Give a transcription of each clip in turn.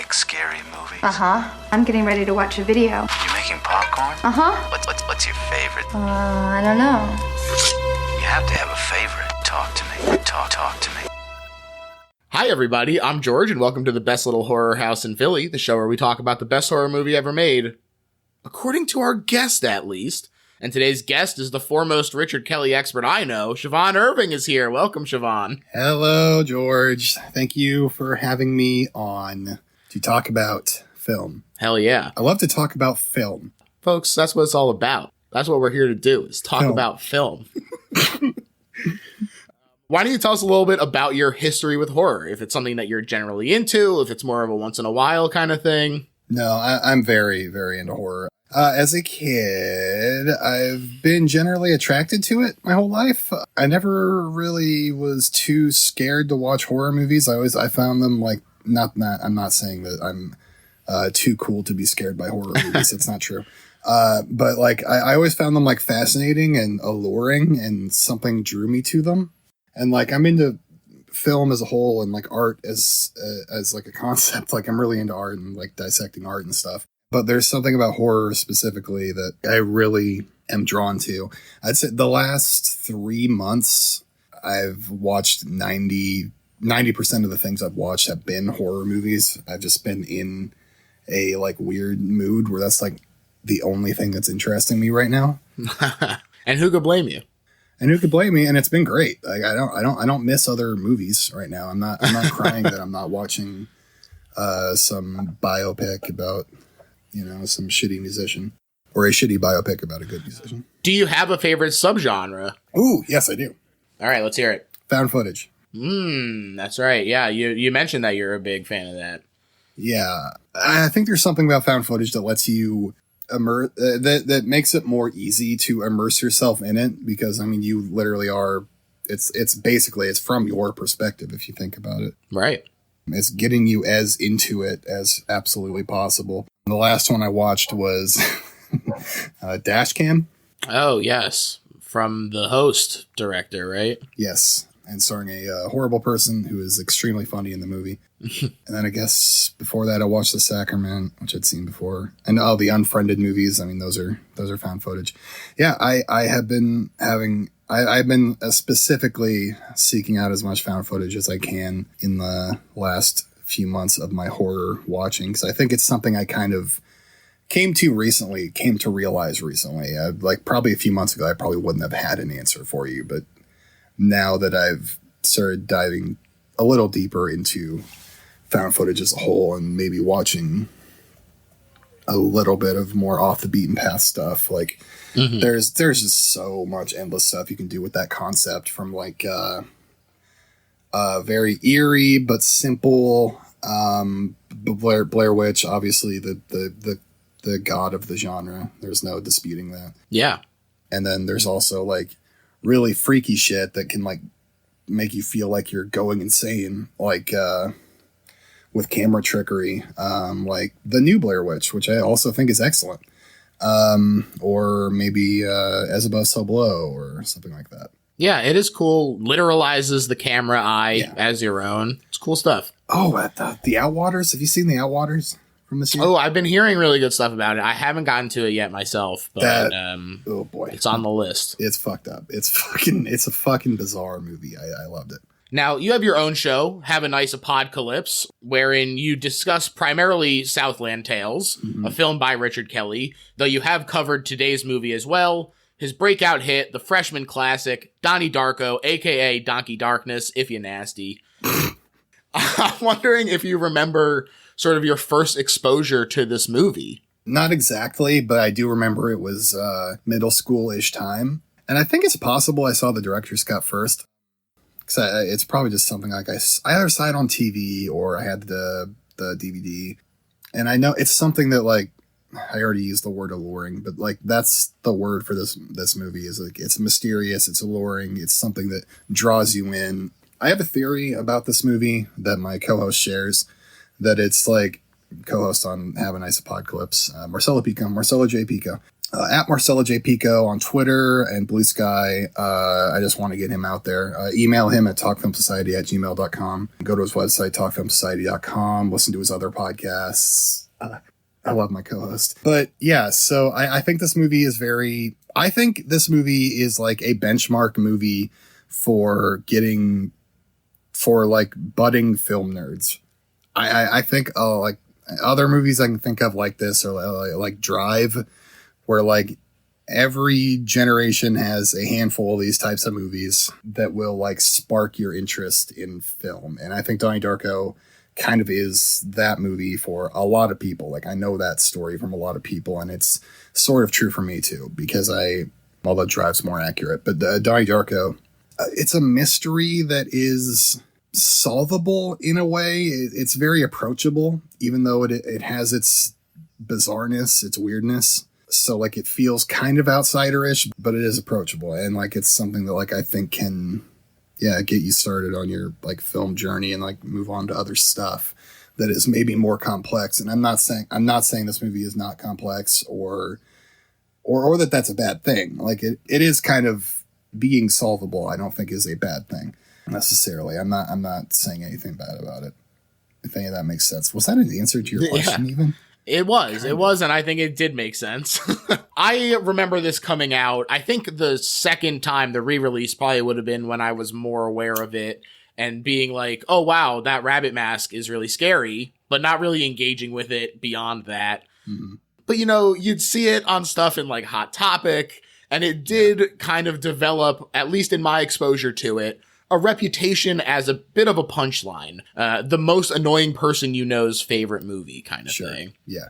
like scary movies? Uh-huh. I'm getting ready to watch a video. You making popcorn? Uh-huh. What's your favorite? I don't know. You have to have a favorite. Talk to me. Talk to me. Hi, everybody. I'm George, and welcome to the best little horror house in Philly, the show where we talk about the best horror movie ever made, according to our guest, at least. And today's guest is the foremost Richard Kelly expert I know. Siobhan Irving is here. Welcome, Siobhan. Hello, George. Thank you for having me on to talk about film. Hell yeah. I love to talk about film. Folks, that's what it's all about. That's what we're here to do, is talk about film. Why don't you tell us a little bit about your history with horror? If it's something that you're generally into, if it's more of a once in a while kind of thing. No, I'm very, very into horror. As a kid, I've been generally attracted to it my whole life. I never really was too scared to watch horror movies. I found them like, I'm not saying that I'm too cool to be scared by horror movies. It's not true. But like, I always found them like fascinating and alluring, and something drew me to them. And like, I'm into film as a whole and like art as like a concept. Like, I'm really into art and like dissecting art and stuff. But there's something about horror specifically that I really am drawn to. I'd say the last 3 months, I've watched 90% of the things I've watched have been horror movies. I've just been in a like weird mood where that's like the only thing that's interesting me right now. And who could blame you? And who could blame me? And it's been great. Like, I don't miss other movies right now. I'm not crying that I'm not watching some biopic about, some shitty musician, or a shitty biopic about a good musician. Do you have a favorite subgenre? Ooh, yes, I do. All right, let's hear it. Found footage. That's right. Yeah, you mentioned that you're a big fan of that. Yeah, I think there's something about found footage that lets you that makes it more easy to immerse yourself in it, because I mean, you literally are. It's basically from your perspective if you think about it. Right. It's getting you as into it as absolutely possible. The last one I watched was Dashcam. Oh, yes. From the Host director, right? Yes. And starring a horrible person who is extremely funny in the movie. And then I guess before that, I watched The Sacrament, which I'd seen before. And the Unfriended movies. I mean, those are found footage. Yeah, I've been specifically seeking out as much found footage as I can in the last few months of my horror watching, because I think it's something I kind of came to realize recently. Like probably a few months ago, I probably wouldn't have had an answer for you, but now that I've started diving a little deeper into found footage as a whole, and maybe watching a little bit of more off the beaten path stuff, like there's just so much endless stuff you can do with that concept, from like very eerie but simple Blair Witch, obviously the god of the genre. There's no disputing that. Yeah. And then there's also like really freaky shit that can like make you feel like you're going insane, like with camera trickery, like the new Blair Witch, which I also think is excellent, or maybe As Above So Below, or something like that. Yeah, it is cool. Literalizes the camera eye as your own. It's cool stuff. Oh, the Outwaters. Have you seen the Outwaters from this year? Oh, I've been hearing really good stuff about it. I haven't gotten to it yet myself, but oh boy, it's on the list. It's fucked up. It's a fucking bizarre movie. I loved it. Now, you have your own show, Have A Nice Apodcalypse, wherein you discuss primarily Southland Tales, a film by Richard Kelly, though you have covered today's movie as well, his breakout hit, the freshman classic, Donnie Darko, a.k.a. Donkey Darkness, if you nasty. I'm wondering if you remember sort of your first exposure to this movie. Not exactly, but I do remember it was middle school-ish time. And I think it's possible I saw the director's cut first. Because it's probably just something like I either saw it on TV or I had the DVD. And I know it's something that, like, I already used the word alluring, but like that's the word for this movie, is like it's mysterious, it's alluring, it's something that draws you in. I have a theory about this movie that my co-host shares, that it's like co-host on Have a Nice Apodcalypse, Marcelo J. Pico. At Marcelo J. Pico on Twitter and Blue Sky. I just want to get him out there. Email him at talkfilmsociety@gmail.com. Go to his website, talkfilmsociety.com. Listen to his other podcasts. I love my co-host. But yeah, so I think this movie is I think this movie is like a benchmark movie for budding film nerds. I think, like other movies I can think of like this are like Drive, where like every generation has a handful of these types of movies that will like spark your interest in film. And I think Donnie Darko kind of is that movie for a lot of people. Like I know that story from a lot of people, and it's sort of true for me too, because although Drive's more accurate, but Donnie Darko, it's a mystery that is solvable in a way. It's very approachable, even though it has its bizarreness, its weirdness. So like it feels kind of outsider-ish, but it is approachable. And like it's something that like I think can get you started on your like film journey and like move on to other stuff that is maybe more complex. And I'm not saying this movie is not complex or that that's a bad thing. Like it is kind of being solvable, I don't think is a bad thing necessarily. I'm not saying anything bad about it, if any of that makes sense. Was that an answer to your question even? It was, and I think it did make sense. I remember this coming out. I think the second time the re-release probably would have been when I was more aware of it and being like, oh wow, that rabbit mask is really scary, but not really engaging with it beyond that. Mm-hmm. But you'd see it on stuff in like Hot Topic, and it did kind of develop, at least in my exposure to it, a reputation as a bit of a punchline, the most annoying person you know's favorite movie kind of thing. Yeah.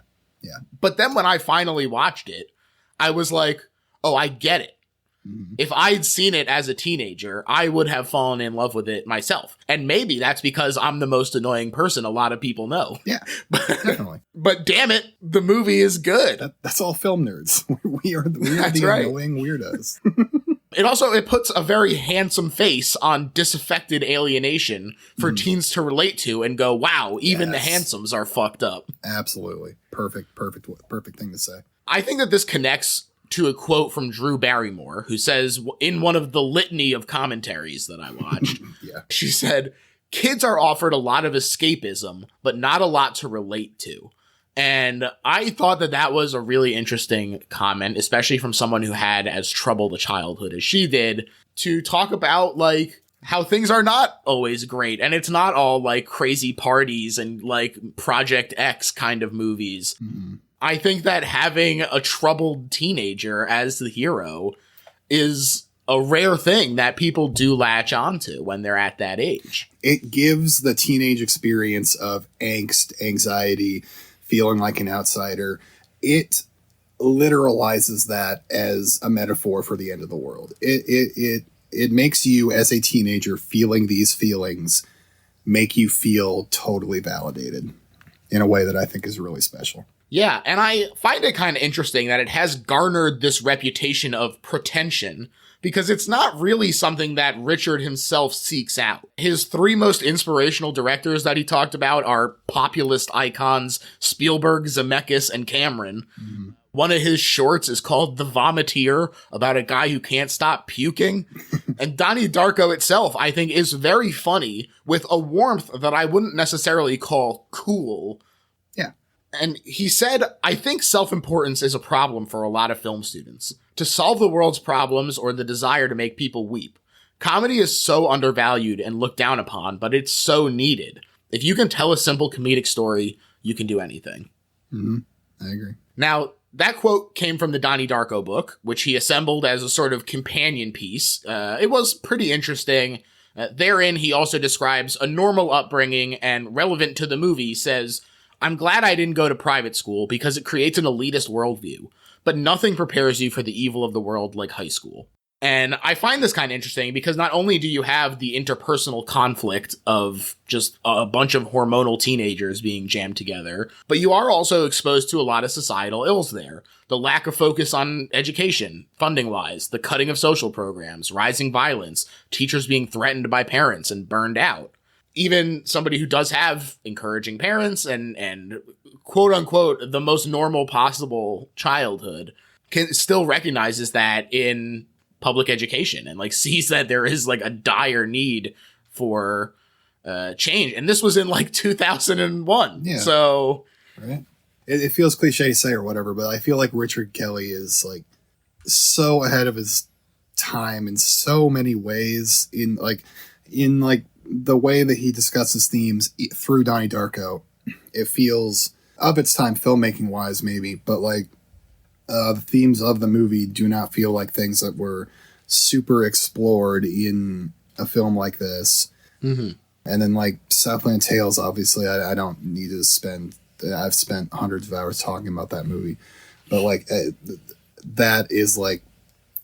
But then when I finally watched it, I was like, oh, I get it. Mm-hmm. If I'd seen it as a teenager, I would have fallen in love with it myself. And maybe that's because I'm the most annoying person a lot of people know. Yeah, definitely. But damn it, the movie is good. That's all film nerds. We are the right. Annoying weirdos. It puts a very handsome face on disaffected alienation for teens to relate to and go, wow, even the handsomes are fucked up. Absolutely. Perfect thing to say. I think that this connects to a quote from Drew Barrymore, who says in one of the litany of commentaries that I watched, she said, kids are offered a lot of escapism, but not a lot to relate to. And I thought that was a really interesting comment, especially from someone who had as troubled a childhood as she did, to talk about like how things are not always great. And it's not all like crazy parties and like Project X kind of movies. Mm-hmm. I think that having a troubled teenager as the hero is a rare thing that people do latch onto when they're at that age. It gives the teenage experience of angst, anxiety, feeling like an outsider. It literalizes that as a metaphor for the end of the world. It makes you as a teenager feeling these feelings make you feel totally validated in a way that I think is really special. Yeah, and I find it kind of interesting that it has garnered this reputation of pretension because it's not really something that Richard himself seeks out. His three most inspirational directors that he talked about are populist icons Spielberg, Zemeckis, and Cameron. Mm-hmm. One of his shorts is called The Vomiteer, about a guy who can't stop puking. And Donnie Darko itself, I think, is very funny with a warmth that I wouldn't necessarily call cool. And he said, I think self-importance is a problem for a lot of film students. To solve the world's problems or the desire to make people weep. Comedy is so undervalued and looked down upon, but it's so needed. If you can tell a simple comedic story, you can do anything. Mm-hmm. I agree. Now, that quote came from the Donnie Darko book, which he assembled as a sort of companion piece. It was pretty interesting. Therein, he also describes a normal upbringing and relevant to the movie, says, I'm glad I didn't go to private school because it creates an elitist worldview, but nothing prepares you for the evil of the world like high school. And I find this kind of interesting because not only do you have the interpersonal conflict of just a bunch of hormonal teenagers being jammed together, but you are also exposed to a lot of societal ills there. The lack of focus on education, funding-wise, the cutting of social programs, rising violence, teachers being threatened by parents and burned out. Even somebody who does have encouraging parents and quote-unquote the most normal possible childhood still recognizes that in public education and like sees that there is like a dire need for change. And this was in like 2001. Yeah. So right. It feels cliche to say or whatever, but I feel like Richard Kelly is like so ahead of his time in so many ways in the way that he discusses themes through Donnie Darko. It feels of its time filmmaking wise, maybe, but like the themes of the movie do not feel like things that were super explored in a film like this. Mm-hmm. And then like Southland Tales, obviously I don't need to I've spent hundreds of hours talking about that movie, but like that is like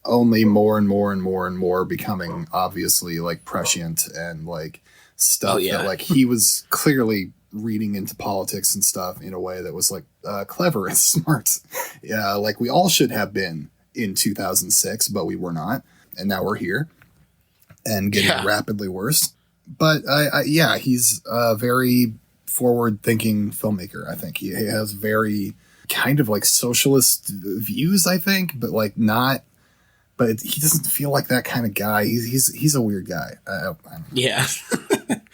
only more and more and more and more becoming obviously like prescient and like stuff that like he was clearly reading into politics and stuff in a way that was like clever and smart. Yeah, like we all should have been in 2006, but we were not, and now we're here and getting rapidly worse. But he's a very forward-thinking filmmaker. I think he has very kind of like socialist views, I think, but like not. But he doesn't feel like that kind of guy. He's a weird guy. I don't know. Yeah,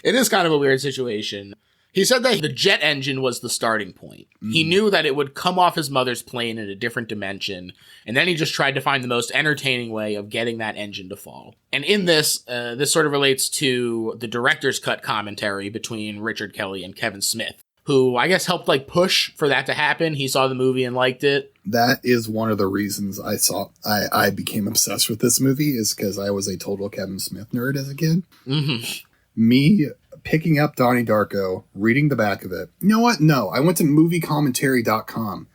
it is kind of a weird situation. He said that the jet engine was the starting point. He knew that it would come off his mother's plane in a different dimension, and then he just tried to find the most entertaining way of getting that engine to fall. And in this, this sort of relates to the director's cut commentary between Richard Kelly and Kevin Smith, who I guess helped like push for that to happen. He saw the movie and liked it. That is one of the reasons I became obsessed with this movie, is because I was a total Kevin Smith nerd as a kid. Mm-hmm. Me picking up Donnie Darko, reading the back of it. You know what? No, I went to moviecommentary.com.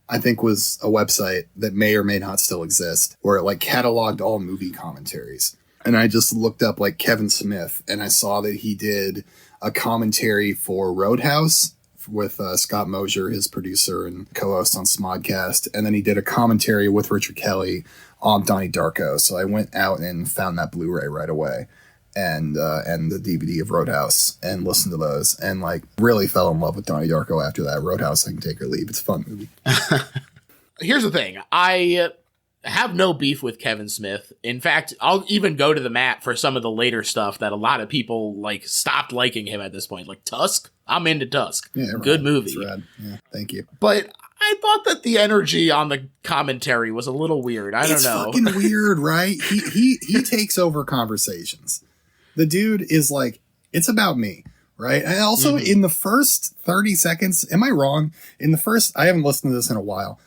I think was a website that may or may not still exist, where it like cataloged all movie commentaries. And I just looked up like Kevin Smith, and I saw that he did a commentary for Roadhouse with Scott Mosier, his producer and co-host on Smodcast. And then he did a commentary with Richard Kelly on Donnie Darko. So I went out and found that Blu-ray right away. And the DVD of Roadhouse, and listened to those, and like really fell in love with Donnie Darko after that. Roadhouse, I can take or leave. It's a fun movie. Here's the thing. I have no beef with Kevin Smith. In fact, I'll even go to the mat for some of the later stuff that a lot of people like stopped liking him at this point. Like Tusk. I'm into Tusk. Yeah, right. Good movie. That's rad. Yeah, thank you. But I thought that the energy on the commentary was a little weird. I don't know. It's fucking weird, right? He takes over conversations. The dude is like, it's about me, right? And also in the first 30 seconds, am I wrong? I haven't listened to this in a while.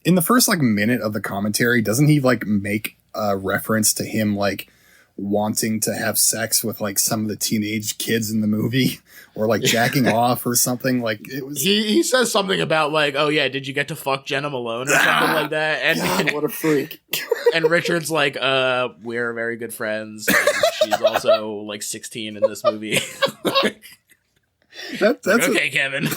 In the first like minute of the commentary, doesn't he like make a reference to him like wanting to have sex with like some of the teenage kids in the movie, or like jacking off or something? Like it was. He says something about like, oh yeah, did you get to fuck Jenna Malone or something like that? And God, what a freak. And Richard's like, we're very good friends. And she's also like 16 in this movie. That's okay, Kevin.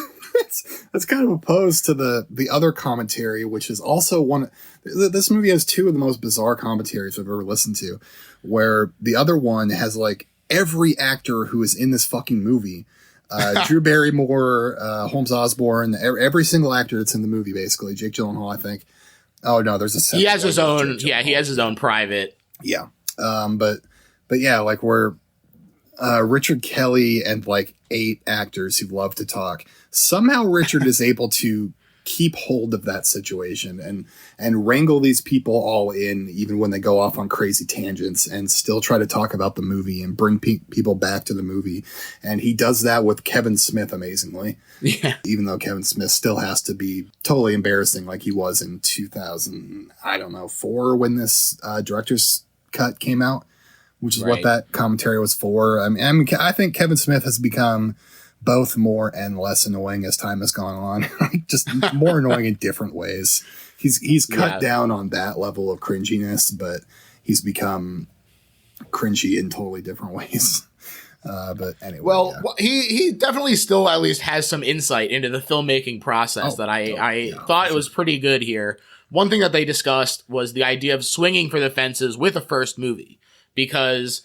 That's kind of opposed to the other commentary, which is also one. This movie has two of the most bizarre commentaries I've ever listened to, where the other one has like every actor who is in this fucking movie. Drew Barrymore, Holmes Osborne, every single actor that's in the movie, basically. Jake Gyllenhaal, I think. Oh no, there's a. He has his own. Yeah, he has his own private. Yeah, but yeah, like we're Richard Kelly and like 8 actors who love to talk. Somehow Richard is able to keep hold of that situation and wrangle these people all in, even when they go off on crazy tangents, and still try to talk about the movie and bring people back to the movie. And he does that with Kevin Smith amazingly. Yeah. Even though Kevin Smith still has to be totally embarrassing like he was in 2004 when this director's cut came out, which is what that commentary was for. I mean, I think Kevin Smith has become both more and less annoying as time has gone on. Just more annoying in different ways. He's cut down on that level of cringiness, but he's become cringy in totally different ways. But anyway. Well, he definitely still at least has some insight into the filmmaking process that I thought it was pretty good here. One thing that they discussed was the idea of swinging for the fences with a first movie, because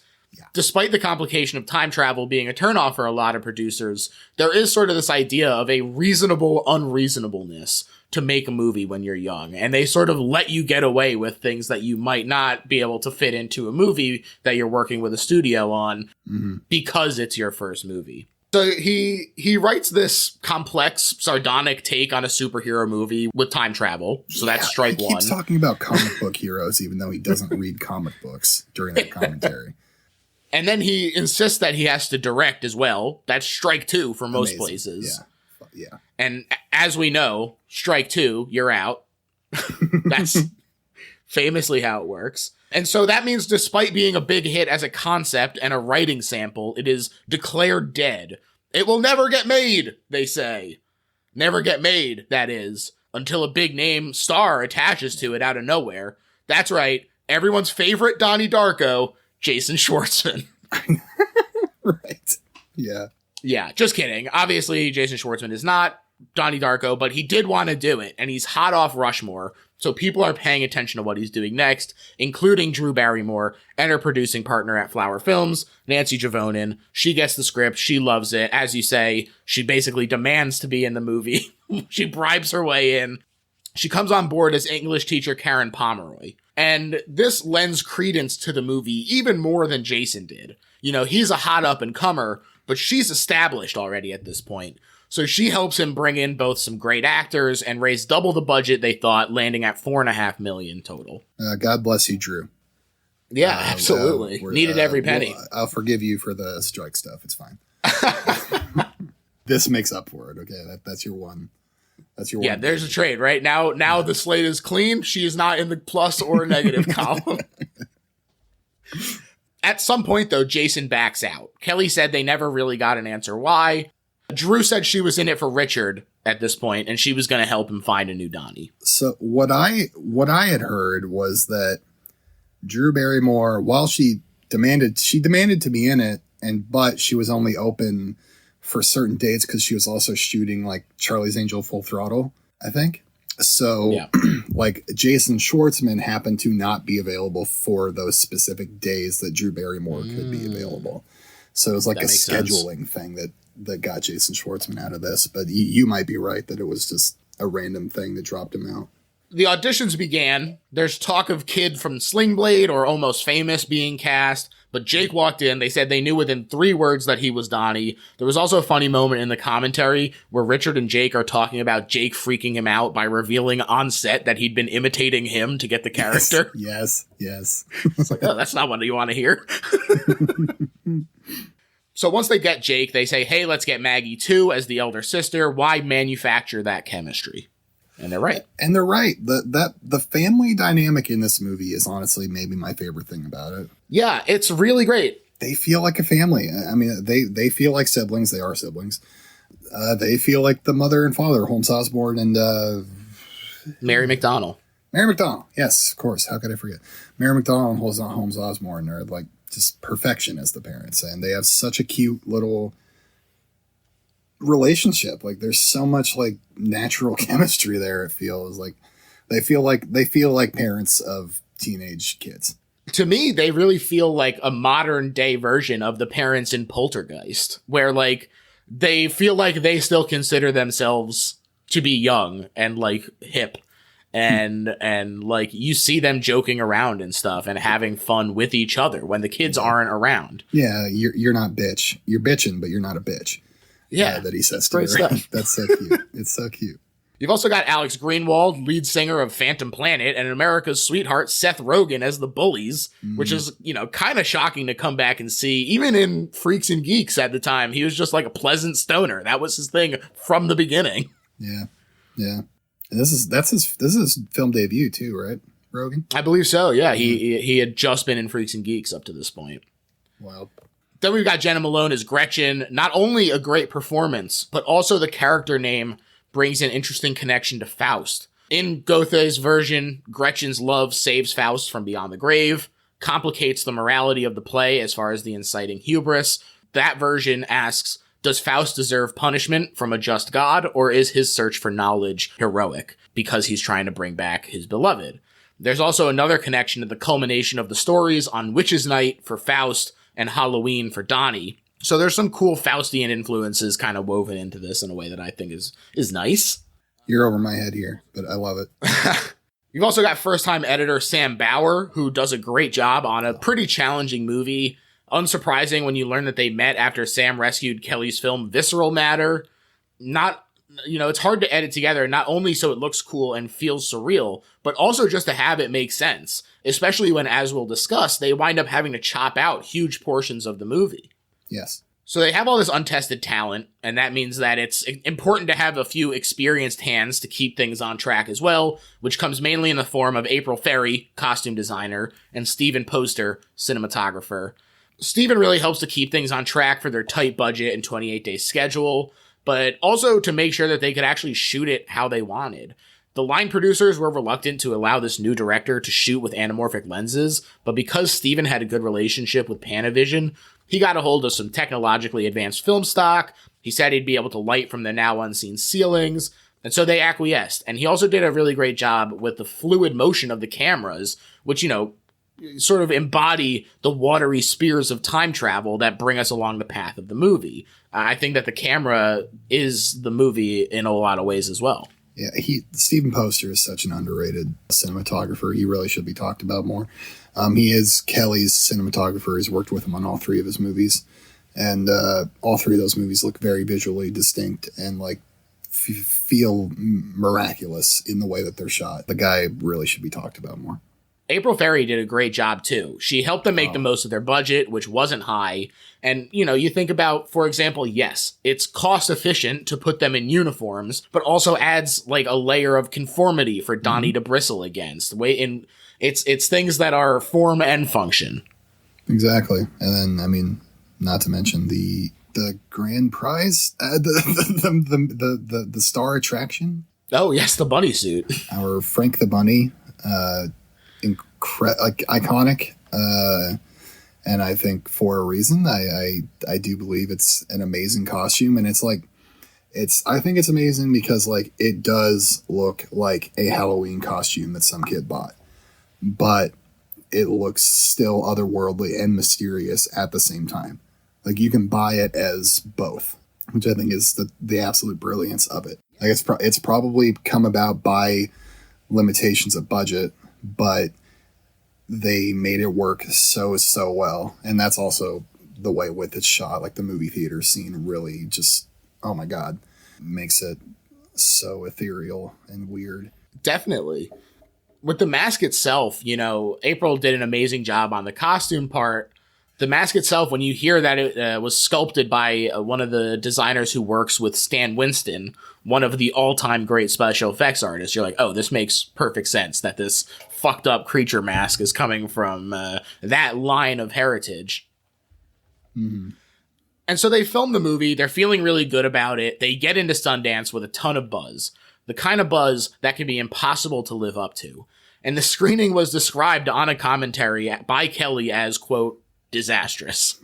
Despite the complication of time travel being a turnoff for a lot of producers, there is sort of this idea of a reasonable unreasonableness to make a movie when you're young. And they sort of let you get away with things that you might not be able to fit into a movie that you're working with a studio on because it's your first movie. So he writes this complex, sardonic take on a superhero movie with time travel. So that's strike one. He keeps talking about comic book heroes, even though he doesn't read comic books during that commentary. And then he insists that he has to direct as well. That's strike two for most places. Yeah. And as we know, strike two, you're out. That's famously how it works. And so that means despite being a big hit as a concept and a writing sample, it is declared dead. It will never get made, they say. Never get made, that is, until a big name star attaches to it out of nowhere. That's right, everyone's favorite Donnie Darko, Jason Schwartzman. Right. Yeah. Yeah, just kidding. Obviously, Jason Schwartzman is not Donnie Darko, but he did want to do it, and he's hot off Rushmore, so people are paying attention to what he's doing next, including Drew Barrymore and her producing partner at Flower Films, Nancy Javonin. She gets the script. She loves it. As you say, she basically demands to be in the movie. She bribes her way in. She comes on board as English teacher Karen Pomeroy. And this lends credence to the movie even more than Jason did. You know, he's a hot up-and-comer, but she's established already at this point. So she helps him bring in both some great actors and raise double the budget they thought, landing at $4.5 million total. God bless you, Drew. Yeah, absolutely. Needed every penny. I'll forgive you for the strike stuff. It's fine. This makes up for it. Okay, that's your one. That's your one. Yeah, there's a trade, right? Now the slate is clean. She is not in the plus or negative column. At some point, though, Jason backs out. Kelly said they never really got an answer why. Drew said she was in it for Richard at this point, and she was going to help him find a new Donnie. So what I had heard was that Drew Barrymore, while she demanded to be in it, but she was only open for certain dates because she was also shooting like Charlie's Angel Full Throttle, I think. So like Jason Schwartzman happened to not be available for those specific days that Drew Barrymore could be available. So it was like a scheduling thing that got Jason Schwartzman out of this. But you might be right that it was just a random thing that dropped him out. The auditions began. There's talk of Kid from Sling Blade or Almost Famous being cast, but Jake walked in. They said they knew within 3 words that he was Donnie. There was also a funny moment in the commentary where Richard and Jake are talking about Jake freaking him out by revealing on set that he'd been imitating him to get the character. Yes. It's like, oh, that's not what you want to hear. So once they get Jake, they say, hey, let's get Maggie too as the elder sister. Why manufacture that chemistry? And they're right. And they're right. The family dynamic in this movie is honestly maybe my favorite thing about it. Yeah, it's really great. They feel like a family. I mean, they feel like siblings. They are siblings. They feel like the mother and father, Holmes Osborne and Mary McDonnell. Mary McDonnell. Yes, of course. How could I forget? Mary McDonnell and Holmes Osborne are like just perfection as the parents. And they have such a cute little relationship. Like there's so much like natural chemistry there. It feels like they feel like parents of teenage kids. To me, they really feel like a modern day version of the parents in Poltergeist, where like they feel like they still consider themselves to be young and like hip and like you see them joking around and stuff and having fun with each other when the kids aren't around. Yeah, you're not bitch. You're bitching, but you're not a bitch. Yeah, that he says to her. Stuff. That's so cute. It's so cute. You've also got Alex Greenwald, lead singer of Phantom Planet, and America's sweetheart Seth Rogen as the bullies, which is, kind of shocking to come back and see. Even in Freaks and Geeks at the time, he was just like a pleasant stoner. That was his thing from the beginning. Yeah. And this is his film debut too, right, Rogen? I believe so. Yeah, he had just been in Freaks and Geeks up to this point. Wow. Then we've got Jenna Malone as Gretchen. Not only a great performance, but also the character name brings an interesting connection to Faust. In Goethe's version, Gretchen's love saves Faust from beyond the grave, complicates the morality of the play as far as the inciting hubris. That version asks, does Faust deserve punishment from a just God, or is his search for knowledge heroic because he's trying to bring back his beloved? There's also another connection to the culmination of the stories on Witches' Night for Faust, and Halloween for Donnie. So there's some cool Faustian influences kind of woven into this in a way that I think is nice. You're over my head here, but I love it. You've also got first-time editor Sam Bauer, who does a great job on a pretty challenging movie. Unsurprising when you learn that they met after Sam rescued Kelly's film Visceral Matter. It's hard to edit together, not only so it looks cool and feels surreal, but also just to have it make sense, especially when, as we'll discuss, they wind up having to chop out huge portions of the movie. Yes. So they have all this untested talent, and that means that it's important to have a few experienced hands to keep things on track as well, which comes mainly in the form of April Ferry, costume designer, and Stephen Poster, cinematographer. Stephen really helps to keep things on track for their tight budget and 28-day schedule, but also to make sure that they could actually shoot it how they wanted. The line producers were reluctant to allow this new director to shoot with anamorphic lenses, but because Stephen had a good relationship with Panavision, he got a hold of some technologically advanced film stock. He said he'd be able to light from the now unseen ceilings, and so they acquiesced. And he also did a really great job with the fluid motion of the cameras, which, sort of embody the watery spears of time travel that bring us along the path of the movie. I think that the camera is the movie in a lot of ways as well. Yeah, Stephen Poster is such an underrated cinematographer. He really should be talked about more. He is Kelly's cinematographer. He's worked with him on all three of his movies. And all three of those movies look very visually distinct and feel miraculous in the way that they're shot. The guy really should be talked about more. April Ferry did a great job too. She helped them make the most of their budget, which wasn't high. And, you think about, for example, yes, it's cost efficient to put them in uniforms, but also adds a layer of conformity for Donnie to bristle against. It's things that are form and function. Exactly. And then, not to mention the grand prize, the star attraction. Oh yes, the bunny suit. Our Frank the Bunny, iconic, and I think for a reason. I do believe it's an amazing costume, and I think it's amazing because it does look like a Halloween costume that some kid bought, but it looks still otherworldly and mysterious at the same time. You can buy it as both, which I think is the absolute brilliance of it. It's probably come about by limitations of budget, but they made it work so well. And that's also the way with it's shot. The movie theater scene really just, oh my God, makes it so ethereal and weird. Definitely. With the mask itself, April did an amazing job on the costume part. The mask itself, when you hear that it was sculpted by one of the designers who works with Stan Winston, one of the all-time great special effects artists, you're like, oh, this makes perfect sense that this fucked up creature mask is coming from that line of heritage. Mm-hmm. And so they film the movie. They're feeling really good about it. They get into Sundance with a ton of buzz. The kind of buzz that can be impossible to live up to. And the screening was described on a commentary by Kelly as, quote, disastrous.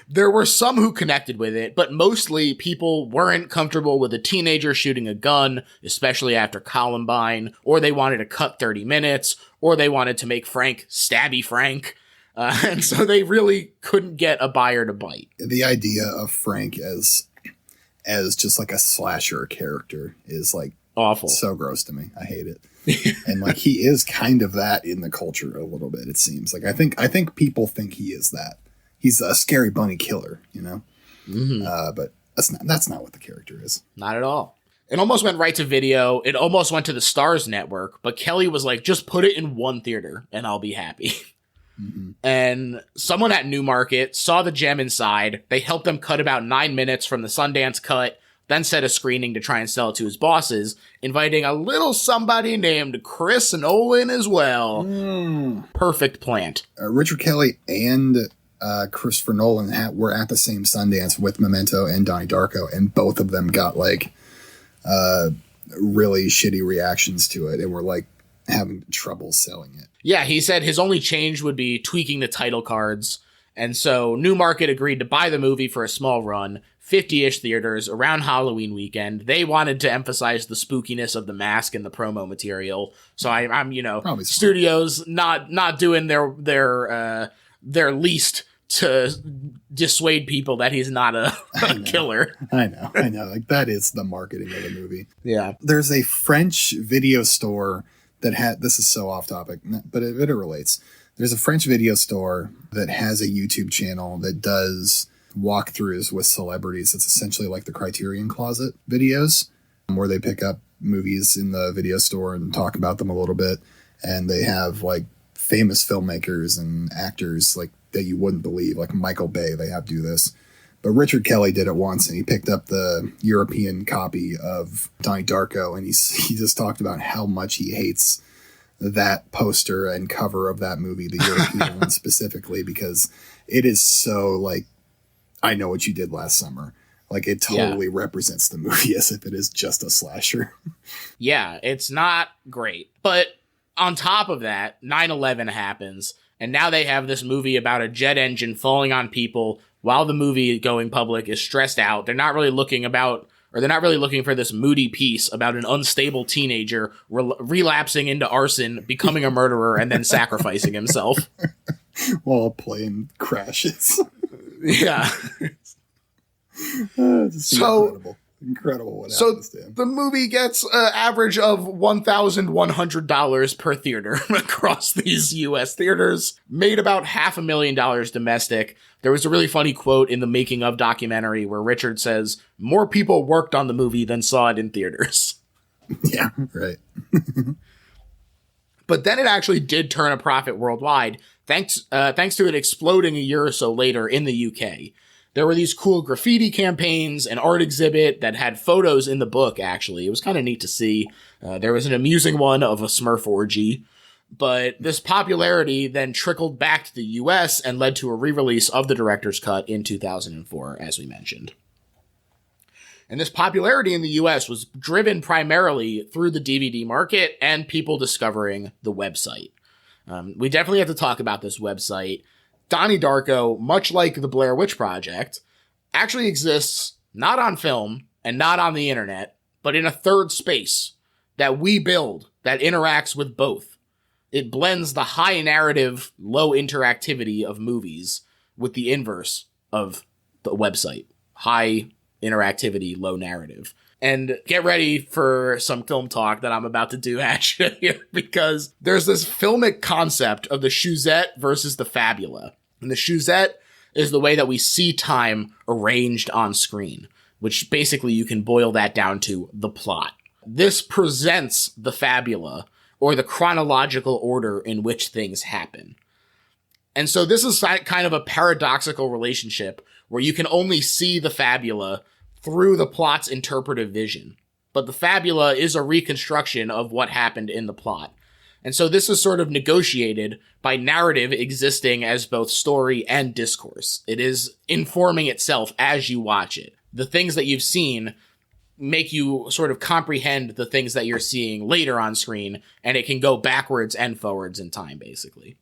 There were some who connected with it, but mostly people weren't comfortable with a teenager shooting a gun, especially after Columbine, or they wanted to cut 30 minutes, or they wanted to make Frank stabby Frank. And so they really couldn't get a buyer to bite. The idea of Frank as just a slasher character is awful. So gross to me. I hate it. And he is kind of that in the culture a little bit, it seems. I think people think he is that. He's a scary bunny killer, Mm-hmm. But that's not what the character is. Not at all. It almost went right to video. It almost went to the Starz network, but Kelly was like, just put it in one theater and I'll be happy. Mm-hmm. And someone at Newmarket saw the gem inside. They helped them cut about 9 minutes from the Sundance cut, then set a screening to try and sell it to his bosses, inviting a little somebody named Chris Nolan as well. Perfect plant. Richard Kelly and Christopher Nolan were at the same Sundance with Memento and Donnie Darko, and both of them got really shitty reactions to it and were having trouble selling it. Yeah, he said his only change would be tweaking the title cards. And so Newmarket agreed to buy the movie for a small run, 50-ish theaters around Halloween weekend. They wanted to emphasize the spookiness of the mask and the promo material. So I'm Probably studios not doing their their least to dissuade people that he's not a killer. I know. Like, that is the marketing of the movie. Yeah. There's a French video store that this is so off topic, but it relates. There's a French video store that has a YouTube channel that does walkthroughs with celebrities. It's essentially like the Criterion Closet videos, where they pick up movies in the video store and talk about them a little bit. And they have like famous filmmakers and actors like that you wouldn't believe, like Michael Bay. They have to do this. But Richard Kelly did it once, and he picked up the European copy of Donnie Darko, and he just talked about how much he hates that poster and cover of that movie, the European one specifically, because it is so like, I Know What You Did Last Summer. Like, it totally represents the movie as if it is just a slasher. Yeah, it's not great. But on top of that, 9/11 happens, and now they have this movie about a jet engine falling on people while the movie going public is stressed out. They're not really looking for this moody piece about an unstable teenager relapsing into arson, becoming a murderer, and then sacrificing himself. While a plane crashes. Yeah. Incredible what so happens to him. The movie gets an average of $1,100 per theater across these U.S. theaters, made about $500,000 domestic. There was a really funny quote in the making of documentary where Richard says, more people worked on the movie than saw it in theaters. Yeah, right. But then it actually did turn a profit worldwide, thanks to it exploding a year or so later in the UK. There were these cool graffiti campaigns, an art exhibit that had photos in the book, actually. It was kind of neat to see. There was an amusing one of a Smurf orgy. But this popularity then trickled back to the US and led to a re-release of the director's cut in 2004, as we mentioned. And this popularity in the US was driven primarily through the DVD market and people discovering the website. We definitely have to talk about this website. Donnie Darko, much like the Blair Witch Project, actually exists not on film and not on the internet, but in a third space that we build that interacts with both. It blends the high narrative, low interactivity of movies with the inverse of the website. High interactivity, low narrative. And get ready for some film talk that I'm about to do at you here, because there's this filmic concept of the Shusette versus the Fabula. And the Shusette is the way that we see time arranged on screen, which basically you can boil that down to the plot. This presents the Fabula, or the chronological order in which things happen. And so this is kind of a paradoxical relationship where you can only see the Fabula through the plot's interpretive vision. But the Fabula is a reconstruction of what happened in the plot. And so this is sort of negotiated by narrative existing as both story and discourse. It is informing itself as you watch it. The things that you've seen make you sort of comprehend the things that you're seeing later on screen, and it can go backwards and forwards in time, basically.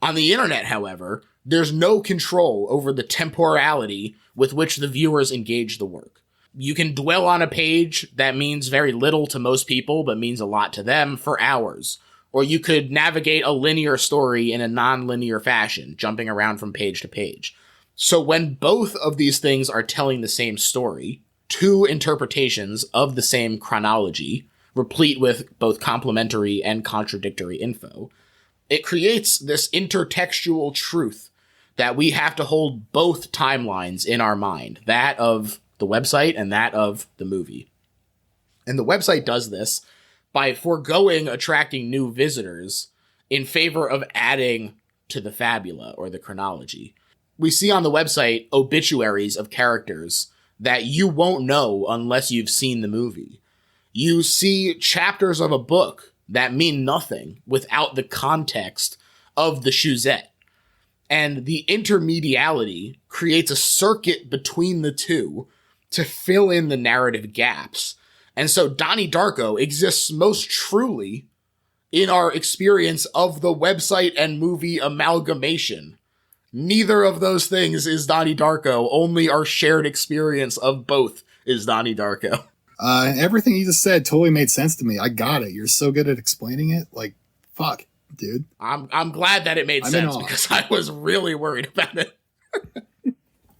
On the internet, however, there's no control over the temporality with which the viewers engage the work. You can dwell on a page that means very little to most people, but means a lot to them for hours. Or you could navigate a linear story in a non-linear fashion, jumping around from page to page. So when both of these things are telling the same story, two interpretations of the same chronology, replete with both complementary and contradictory info, it creates this intertextual truth that we have to hold both timelines in our mind, that of the website and that of the movie. And the website does this by foregoing attracting new visitors in favor of adding to the fabula or the chronology. We see on the website obituaries of characters that you won't know unless you've seen the movie. You see chapters of a book that mean nothing without the context of the Shusette. And the intermediality creates a circuit between the two to fill in the narrative gaps. And so Donnie Darko exists most truly in our experience of the website and movie amalgamation. Neither of those things is Donnie Darko, only our shared experience of both is Donnie Darko. Everything you just said totally made sense to me. I got it. You're so good at explaining it. Like, fuck. dude. I'm glad that it made sense because I was really worried about it.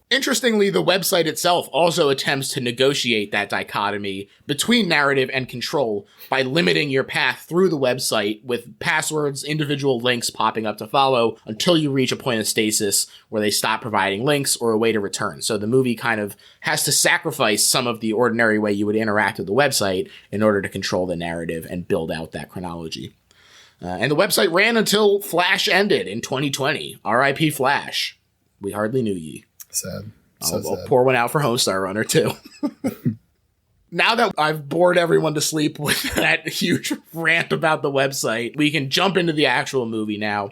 Interestingly, the website itself also attempts to negotiate that dichotomy between narrative and control by limiting your path through the website with passwords, individual links popping up to follow until you reach a point of stasis where they stop providing links or a way to return. So the movie kind of has to sacrifice some of the ordinary way you would interact with the website in order to control the narrative and build out that chronology. And the website ran until Flash ended in 2020. R.I.P. Flash. We hardly knew ye. Sad. I'll pour one out for Homestar Runner, too. Now that I've bored everyone to sleep with that huge rant about the website, we can jump into the actual movie now.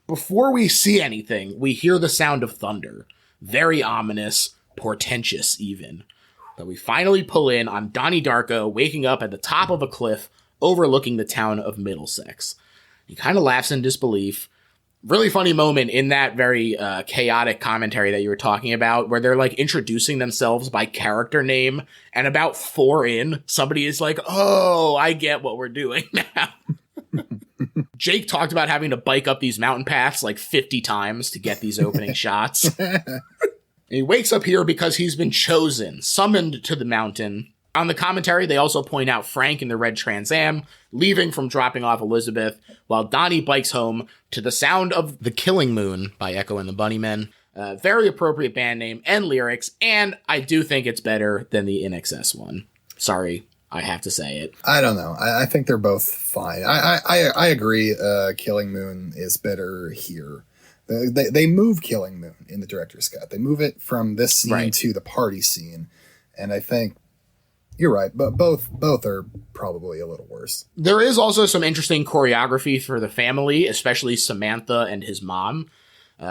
Before we see anything, we hear the sound of thunder. Very ominous, portentous even. But we finally pull in on Donnie Darko waking up at the top of a cliff overlooking the town of Middlesex. He kind of laughs in disbelief. Really funny moment in that very chaotic commentary that you were talking about where they're like introducing themselves by character name, and about 4 in, somebody is like, oh, I get what we're doing now. Jake talked about having to bike up these mountain paths like 50 times to get these opening shots. He wakes up here because he's been chosen, summoned to the mountain. On the commentary, they also point out Frank in the red Trans Am, leaving from dropping off Elizabeth, while Donnie bikes home to the sound of The Killing Moon by Echo and the Bunnymen. Very appropriate band name and lyrics, and I do think it's better than the INXS one. Sorry, I have to say it. I don't know. I think they're both fine. I agree. Killing Moon is better here. They move Killing Moon in the director's cut. They move it from this scene to the party scene, and I think you're right, but both are probably a little worse. There is also some interesting choreography for the family, especially Samantha and his mom.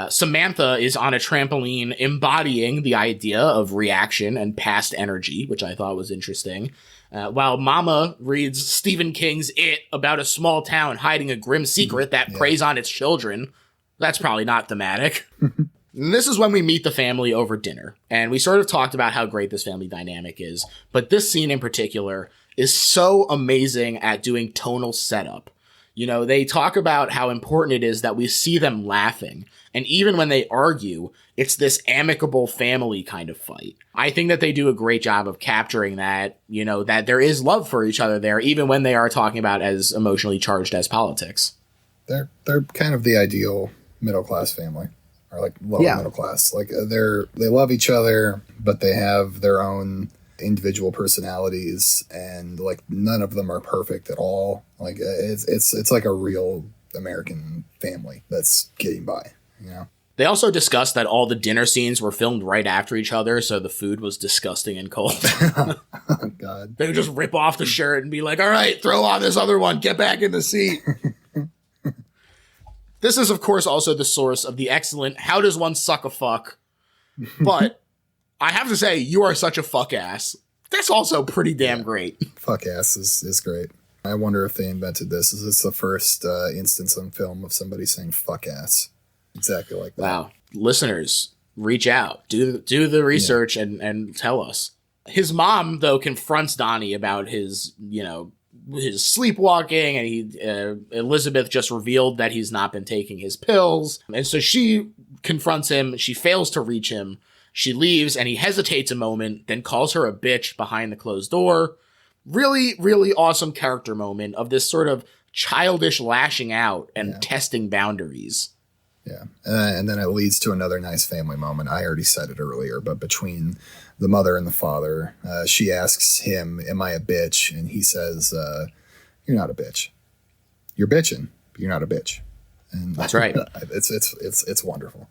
Samantha is on a trampoline embodying the idea of reaction and past energy, which I thought was interesting. While Mama reads Stephen King's It about a small town hiding a grim secret that preys on its children. That's probably not thematic. And this is when we meet the family over dinner. And we sort of talked about how great this family dynamic is. But this scene in particular is so amazing at doing tonal setup. You know, they talk about how important it is that we see them laughing. And even when they argue, it's this amicable family kind of fight. I think that they do a great job of capturing that, you know, that there is love for each other there, even when they are talking about as emotionally charged as politics. They're kind of the ideal middle-class family. Or like lower middle class. Like they love each other, but they have their own individual personalities, and like none of them are perfect at all. Like it's like a real American family that's getting by, you know. They also discussed that all the dinner scenes were filmed right after each other, so the food was disgusting and cold. Oh, God. They would just rip off the shirt and be like, all right, throw on this other one, get back in the seat. This is, of course, also the source of the excellent How Does One Suck a Fuck? But I have to say, You Are Such a Fuck Ass. That's also pretty damn great. Fuck ass is great. I wonder if they invented this. Is this the first instance on film of somebody saying fuck ass? Exactly like that. Wow. Listeners, reach out. Do the research and tell us. His mom, though, confronts Donnie about his, you know, his sleepwalking, and Elizabeth just revealed that he's not been taking his pills. And so she confronts him. She fails to reach him. She leaves, and he hesitates a moment, then calls her a bitch behind the closed door. Really, really awesome character moment of this sort of childish lashing out and testing boundaries. Yeah. And then it leads to another nice family moment. I already said it earlier, but between the mother and the father, she asks him, am I a bitch? And he says, you're not a bitch. You're bitching, but you're not a bitch. And that's right. It's wonderful.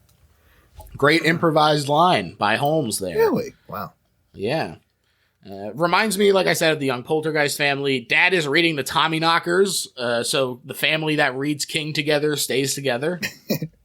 Great improvised line by Holmes there. Really? Wow. Yeah. Reminds me, like I said, of the Young Poltergeist family. Dad is reading the Tommyknockers, so the family that reads King together stays together.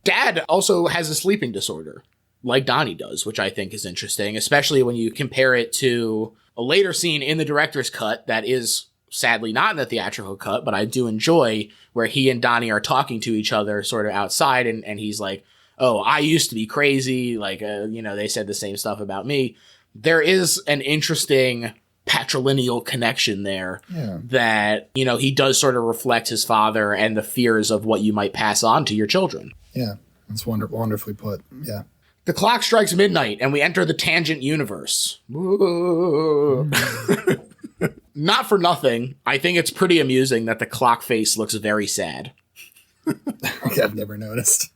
Dad also has a sleeping disorder, like Donnie does, which I think is interesting, especially when you compare it to a later scene in the director's cut that is sadly not in the theatrical cut, but I do enjoy, where he and Donnie are talking to each other sort of outside, and he's like, oh, I used to be crazy, like, they said the same stuff about me. There is an interesting patrilineal connection there Yeah. that, you know, he does sort of reflect his father and the fears of what you might pass on to your children. Yeah. That's wonderfully put. Yeah. The clock strikes midnight and we enter the tangent universe. Not for nothing, I think it's pretty amusing that the clock face looks very sad. I've never noticed.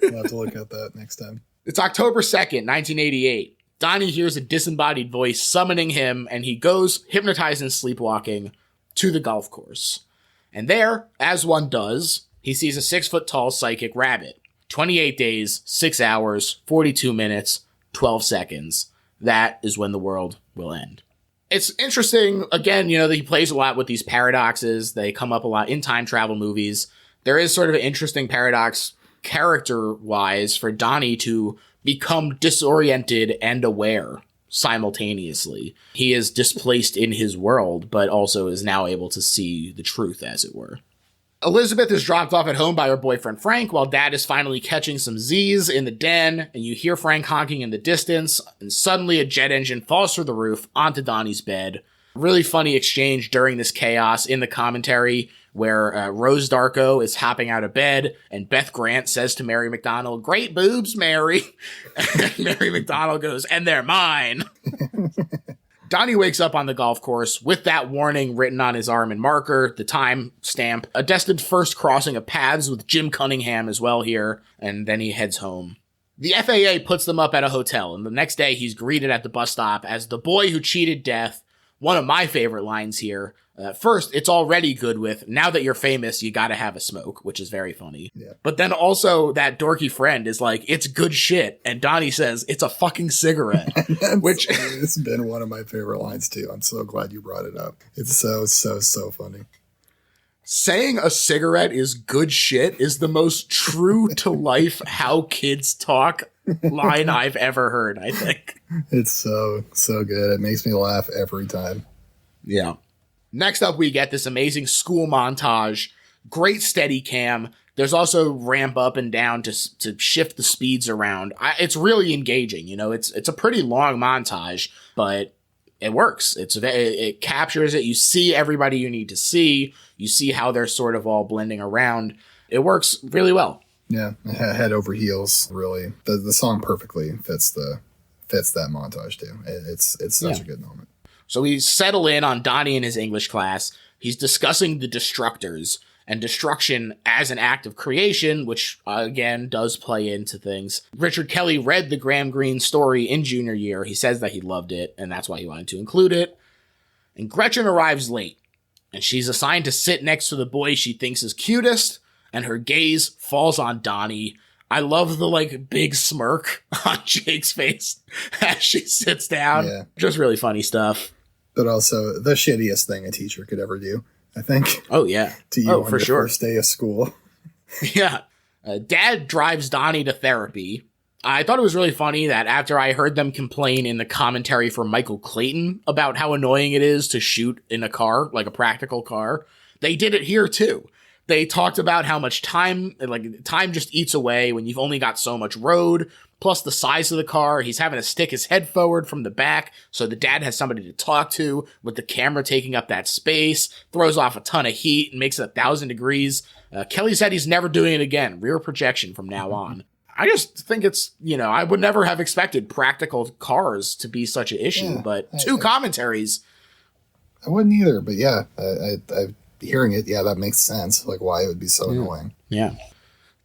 I'll have to look at that next time. It's October 2nd, 1988. Donnie hears a disembodied voice summoning him, and he goes, hypnotized and sleepwalking, to the golf course. And there, as one does, he sees a 6-foot-tall psychic rabbit. 28 days, 6 hours, 42 minutes, 12 seconds. That is when the world will end. It's interesting, again, you know, that he plays a lot with these paradoxes. They come up a lot in time travel movies. There is sort of an interesting paradox character-wise for Donnie to become disoriented and aware simultaneously. He is displaced in his world, but also is now able to see the truth, as it were. Elizabeth is dropped off at home by her boyfriend Frank while Dad is finally catching some Z's in the den, and you hear Frank honking in the distance, and suddenly a jet engine falls through the roof onto Donnie's bed. Really funny exchange during this chaos in the commentary where Rose Darko is hopping out of bed and Beth Grant says to Mary McDonnell, "Great boobs, Mary." And Mary McDonnell goes, "And they're mine." Donnie wakes up on the golf course with that warning written on his arm in marker, the time stamp, a destined first crossing of paths with Jim Cunningham as well here, and then he heads home. The FAA puts them up at a hotel, and the next day he's greeted at the bus stop as the boy who cheated death. One of my favorite lines here. First, it's already good with, now that you're famous, you gotta have a smoke, which is very funny. Yeah. But then also that dorky friend is like, it's good shit. And Donnie says, it's a fucking cigarette. Which it's been one of my favorite lines too. I'm so glad you brought it up. It's so funny. Saying a cigarette is good shit is the most true to life how kids talk line I've ever heard, I think. It's so good. It makes me laugh every time. Yeah. Next up, we get this amazing school montage, great steady cam. There's also ramp up and down to shift the speeds around. It's really engaging. You know, it's a pretty long montage, but it works. It captures it. You see everybody you need to see. You see how they're sort of all blending around. It works really well. Yeah, head over heels. Really, the song perfectly fits that montage too. It's such a good moment. So we settle in on Donnie in his English class. He's discussing the destructors and destruction as an act of creation, which, again, does play into things. Richard Kelly read the Graham Greene story in junior year. He says that he loved it, and that's why he wanted to include it. And Gretchen arrives late, and she's assigned to sit next to the boy she thinks is cutest, and her gaze falls on Donnie. I love the, big smirk on Jake's face as she sits down. Yeah. Just really funny stuff. But also the shittiest thing a teacher could ever do, I think. Oh, yeah. To you on for your sure. first day of school. Yeah. Dad drives Donnie to therapy. I thought it was really funny that after I heard them complain in the commentary for Michael Clayton about how annoying it is to shoot in a car, like a practical car, they did it here too. They talked about how much time just eats away when you've only got so much road, plus the size of the car. He's having to stick his head forward from the back so the dad has somebody to talk to with the camera taking up that space, throws off a ton of heat and makes it 1,000 degrees. Kelly said he's never doing it again. Rear projection from now on. I just think it's, I would never have expected practical cars to be such an issue, Yeah, but two commentaries. I wouldn't either, but yeah, I hearing it, yeah, that makes sense. Why it would be so annoying. Yeah.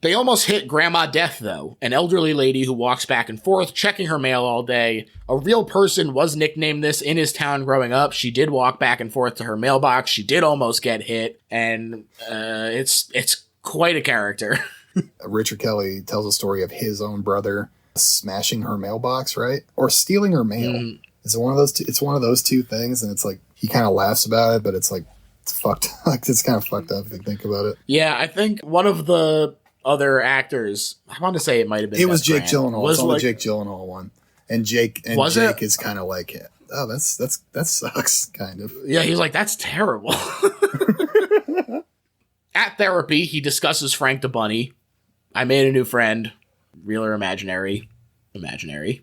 They almost hit Grandma Death, though, an elderly lady who walks back and forth, checking her mail all day. A real person was nicknamed this in his town growing up. She did walk back and forth to her mailbox. She did almost get hit, and it's quite a character. Richard Kelly tells a story of his own brother smashing her mailbox, right? Or stealing her mail. Mm. It's one of those two, it's one of those two things, and it's he kind of laughs about it, but it's it's fucked. It's kind of fucked up if you think about it. Yeah, I think one of the other actors, I want to say it might have been. It was Jake Gyllenhaal. It's on the Jake Gyllenhaal one, and Jake is kind of oh, that sucks, kind of. Yeah, he's that's terrible. At therapy, he discusses Frank the Bunny. I made a new friend, real or imaginary? Imaginary.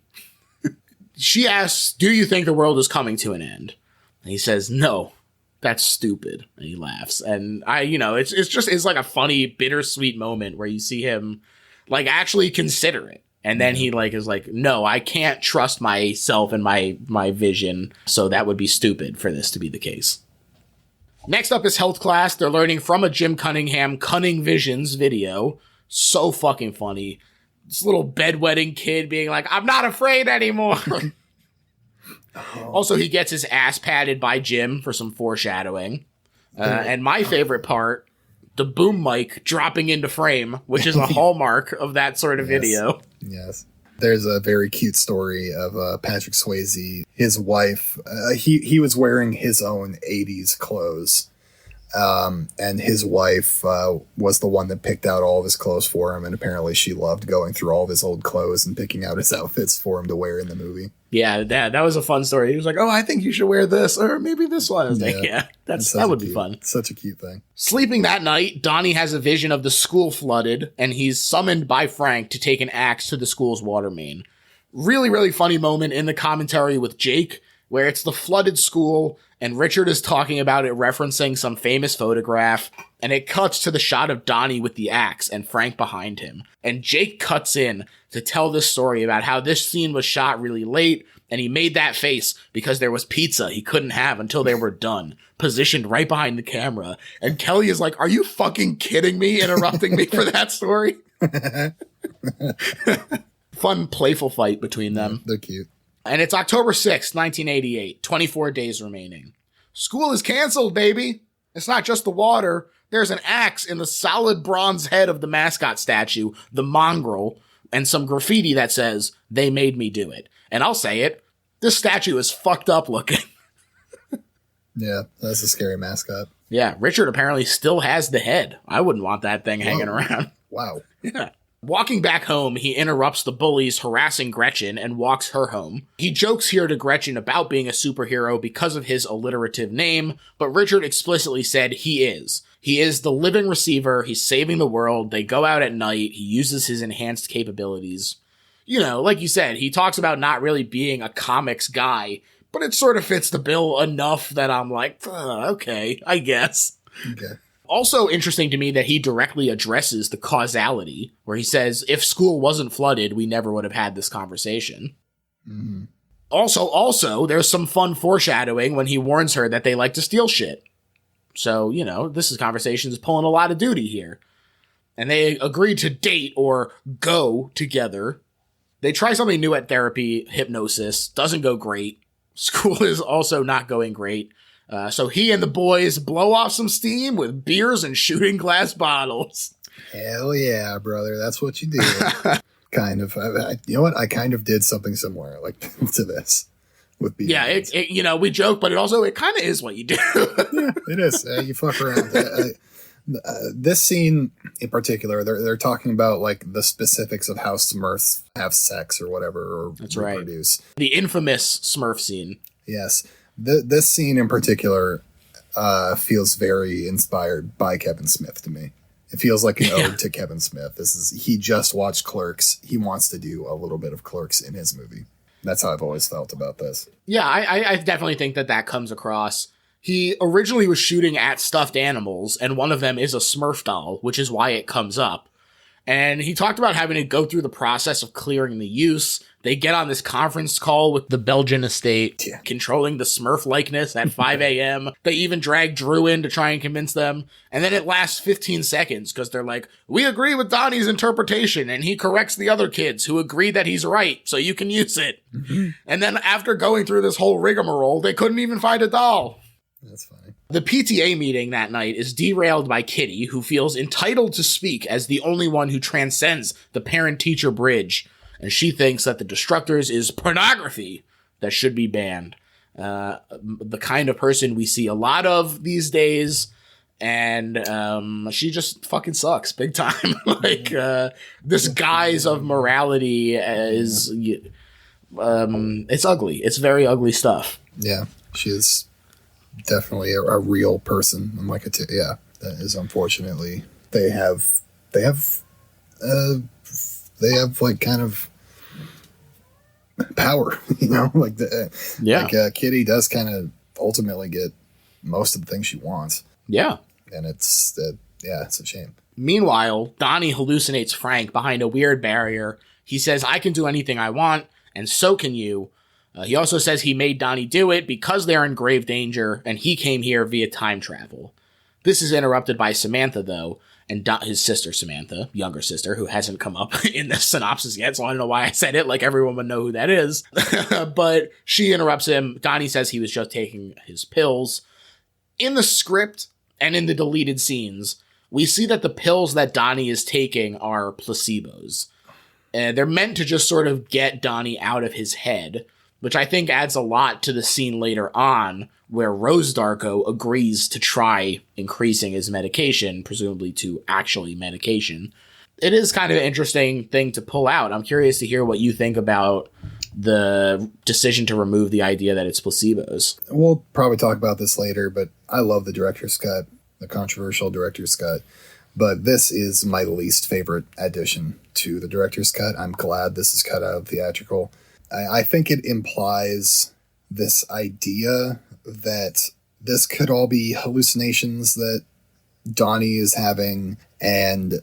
She asks, "Do you think the world is coming to an end?" And he says, no, that's stupid. And he laughs. And it's like a funny, bittersweet moment where you see him like actually consider it. And then he like is like, no, I can't trust myself and my vision. So that would be stupid for this to be the case. Next up is health class. They're learning from a Jim Cunningham Cunning Visions video. So fucking funny. This little bedwetting kid being like, I'm not afraid anymore. Also, he gets his ass patted by Jim for some foreshadowing. And my favorite part, the boom mic dropping into frame, which is a hallmark of that sort of video. Yes. There's a very cute story of Patrick Swayze. His wife, he was wearing his own 80s clothes. And his wife was the one that picked out all of his clothes for him. And apparently she loved going through all of his old clothes and picking out his outfits for him to wear in the movie. Yeah, that was a fun story. He was like, oh, I think you should wear this or maybe this one. I was like, yeah, that would be fun. Such a cute thing. Sleeping that night, Donnie has a vision of the school flooded, and he's summoned by Frank to take an axe to the school's water main. Really, really funny moment in the commentary with Jake, where it's the flooded school, and Richard is talking about it, referencing some famous photograph, and it cuts to the shot of Donnie with the axe and Frank behind him. And Jake cuts in to tell this story about how this scene was shot really late, and he made that face because there was pizza he couldn't have until they were done, positioned right behind the camera. And Kelly is like, are you fucking kidding me, interrupting me for that story? Fun, playful fight between them. They're cute. And it's October 6th, 1988, 24 days remaining. School is canceled, baby. It's not just the water. There's an axe in the solid bronze head of the mascot statue, the mongrel, and some graffiti that says, they made me do it. And I'll say it, this statue is fucked up looking. Yeah, that's a scary mascot. Yeah, Richard apparently still has the head. I wouldn't want that thing hanging around. Wow. Yeah. Walking back home, he interrupts the bullies harassing Gretchen and walks her home. He jokes here to Gretchen about being a superhero because of his alliterative name, but Richard explicitly said he is. He is the living receiver, he's saving the world, they go out at night, he uses his enhanced capabilities. You know, like you said, he talks about not really being a comics guy, but it sort of fits the bill enough that I'm like, okay, I guess. Okay. Also interesting to me that he directly addresses the causality, where he says, if school wasn't flooded, we never would have had this conversation. Mm-hmm. Also, there's some fun foreshadowing when he warns her that they like to steal shit. So, you know, this is conversations pulling a lot of duty here. And they agree to date or go together. They try something new at therapy, hypnosis, doesn't go great. School is also not going great. So he and the boys blow off some steam with beers and shooting glass bottles. Hell yeah, brother. That's what you do. Kind of. You know what? I kind of did something similar like to this. With beer. Yeah, we joke, but it kind of is what you do. Yeah, it is. You fuck around. This scene in particular, they're talking about like the specifics of how Smurfs have sex or whatever, or That's reproduce. Right. The infamous Smurf scene. Yes. This scene in particular feels very inspired by Kevin Smith to me. It feels like an ode to Kevin Smith. He just watched Clerks. He wants to do a little bit of Clerks in his movie. That's how I've always felt about this. Yeah, I definitely think that comes across. He originally was shooting at stuffed animals, and one of them is a Smurf doll, which is why it comes up. And he talked about having to go through the process of clearing the use. They get on this conference call with the Belgian estate, controlling the Smurf likeness at 5 a.m. They even drag Drew in to try and convince them. And then it lasts 15 seconds because they're like, we agree with Donnie's interpretation. And he corrects the other kids who agree that he's right, so you can use it. Mm-hmm. And then after going through this whole rigmarole, they couldn't even find a doll. That's funny. The PTA meeting that night is derailed by Kitty, who feels entitled to speak as the only one who transcends the parent-teacher bridge. And she thinks that The Destructors is pornography that should be banned. The kind of person we see a lot of these days. And she just fucking sucks big time. This guise of morality is... it's ugly. It's very ugly stuff. Yeah, she is definitely a real person. And that is unfortunately... They have like kind of power, you know, Kitty does kind of ultimately get most of the things she wants. Yeah. And it's a shame. Meanwhile, Donnie hallucinates Frank behind a weird barrier. He says, I can do anything I want, and so can you. He also says he made Donnie do it because they're in grave danger, and he came here via time travel. This is interrupted by Samantha, though, and his sister Samantha, younger sister, who hasn't come up in the synopsis yet, so I don't know why I said it, like everyone would know who that is. But she interrupts him. Donnie says he was just taking his pills. In the script and in the deleted scenes, we see that the pills that Donnie is taking are placebos. And they're meant to just sort of get Donnie out of his head, which I think adds a lot to the scene later on where Rose Darko agrees to try increasing his medication, presumably to actually medication. It is kind of an interesting thing to pull out. I'm curious to hear what you think about the decision to remove the idea that it's placebos. We'll probably talk about this later, but I love the director's cut, the controversial director's cut. But this is my least favorite addition to the director's cut. I'm glad this is cut out of theatrical. I think it implies this idea that this could all be hallucinations that Donnie is having, and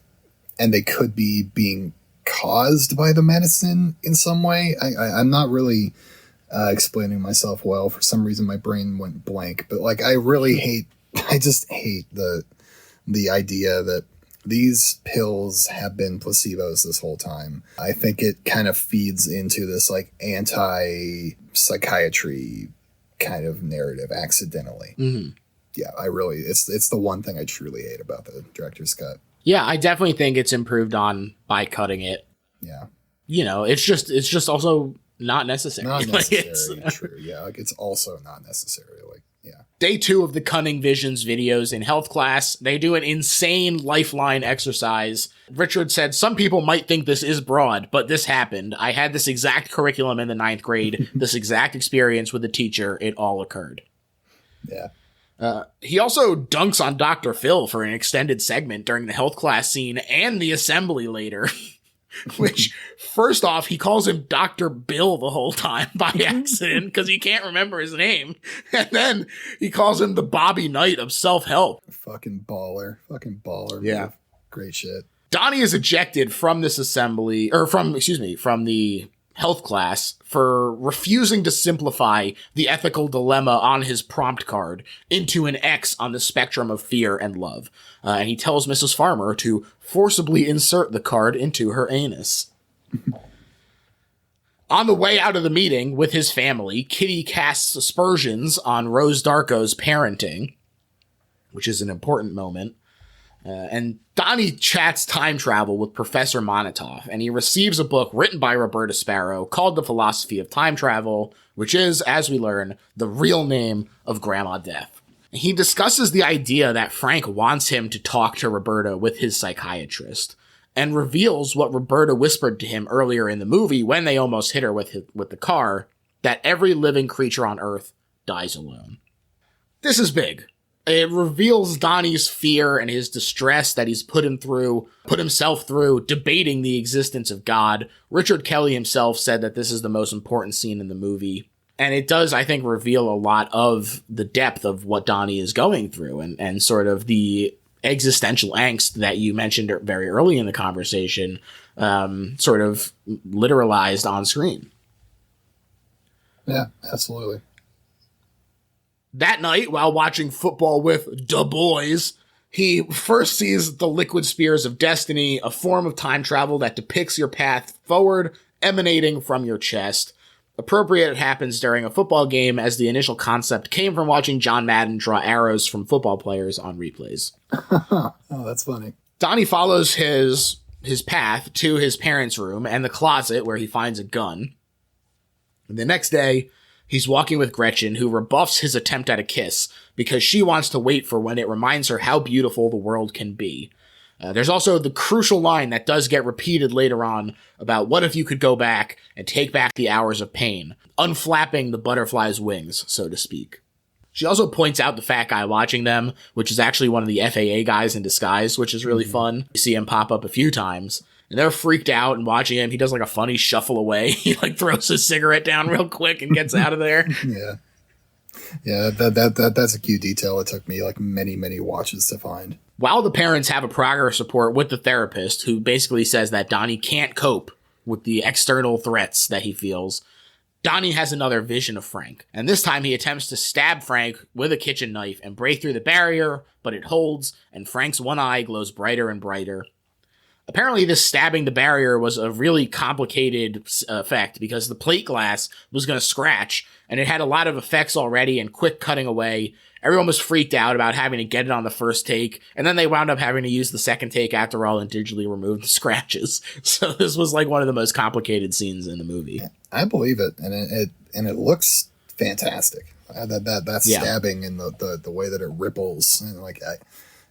they could be being caused by the medicine in some way. I'm not really explaining myself well. For some reason, my brain went blank. But like, I just hate the idea that these pills have been placebos this whole time. I think it kind of feeds into this like anti-psychiatry kind of narrative accidentally. Mm-hmm. Yeah, it's the one thing I truly hate about the director's cut. Yeah, I definitely think it's improved on by cutting it. Yeah. You know, it's just also not necessary. Not necessary, true. Yeah, like it's also not necessary. Like, yeah. Day 2 of the Cunning Visions videos in health class, they do an insane lifeline exercise. Richard said, some people might think this is broad, but this happened. I had this exact curriculum in the 9th grade, this exact experience with the teacher. It all occurred. Yeah. He also dunks on Dr. Phil for an extended segment during the health class scene and the assembly later. Which, first off, he calls him Dr. Bill the whole time by accident because he can't remember his name. And then he calls him the Bobby Knight of self-help. Fucking baller. Yeah. Move. Great shit. Donnie is ejected from this assembly, or from the health class for refusing to simplify the ethical dilemma on his prompt card into an X on the spectrum of fear and love. And he tells Mrs. Farmer to forcibly insert the card into her anus. On the way out of the meeting with his family, Kitty casts aspersions on Rose Darko's parenting, which is an important moment. And Donnie chats time travel with Professor Monitoff, and he receives a book written by Roberta Sparrow called The Philosophy of Time Travel, which is, as we learn, the real name of Grandma Death. He discusses the idea that Frank wants him to talk to Roberta with his psychiatrist, and reveals what Roberta whispered to him earlier in the movie when they almost hit her with the car, that every living creature on Earth dies alone. This is big. It reveals Donnie's fear and his distress that he's put himself through debating the existence of God. Richard Kelly himself said that this is the most important scene in the movie. And it does, I think, reveal a lot of the depth of what Donnie is going through and sort of the existential angst that you mentioned very early in the conversation, sort of literalized on screen. Yeah, absolutely. That night, while watching football with Da Boys, he first sees the liquid spears of destiny, a form of time travel that depicts your path forward, emanating from your chest. Appropriate, it happens during a football game, as the initial concept came from watching John Madden draw arrows from football players on replays. Oh, that's funny. Donnie follows his path to his parents' room and the closet where he finds a gun. And the next day, he's walking with Gretchen, who rebuffs his attempt at a kiss because she wants to wait for when it reminds her how beautiful the world can be. There's also the crucial line that does get repeated later on about what if you could go back and take back the hours of pain, unflapping the butterfly's wings, so to speak. She also points out the fat guy watching them, which is actually one of the FAA guys in disguise, which is really fun. You see him pop up a few times. And they're freaked out and watching him. He does like a funny shuffle away. He like throws his cigarette down real quick and gets out of there. Yeah. Yeah, that's a cute detail. It took me like many watches to find. While the parents have a progress report with the therapist, who basically says that Donnie can't cope with the external threats that he feels, Donnie has another vision of Frank, and this time he attempts to stab Frank with a kitchen knife and break through the barrier, but it holds, and Frank's one eye glows brighter and brighter. Apparently, this stabbing the barrier was a really complicated effect because the plate glass was going to scratch, and it had a lot of effects already and quick cutting away. Everyone was freaked out about having to get it on the first take, and then they wound up having to use the second take after all and digitally remove the scratches. So this was like one of the most complicated scenes in the movie. I believe it, and it looks fantastic. That stabbing and the way that it ripples, and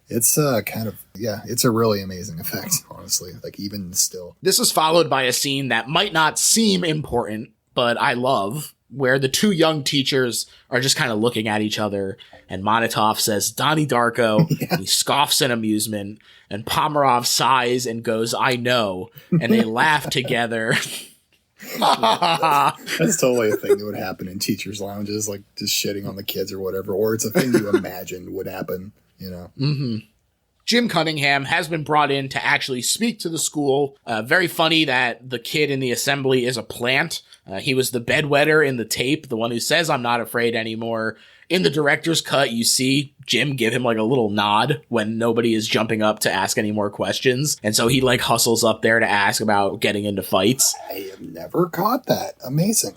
it's it's a really amazing effect, honestly. Like, even still. This is followed by a scene that might not seem important, but I love, where the two young teachers are just kind of looking at each other, and Monotov says, "Donnie Darko," and he scoffs in amusement, and Pomerov sighs and goes, "I know," and they laugh together. That's totally a thing that would happen in teachers' lounges, like just shitting on the kids or whatever, or it's a thing you imagine would happen, you know? Mm-hmm. Jim Cunningham has been brought in to actually speak to the school. Very funny that the kid in the assembly is a plant. He was the bedwetter in the tape, the one who says, "I'm not afraid anymore." In the director's cut, you see Jim give him like a little nod when nobody is jumping up to ask any more questions. And so he like hustles up there to ask about getting into fights. I have never caught that. Amazing.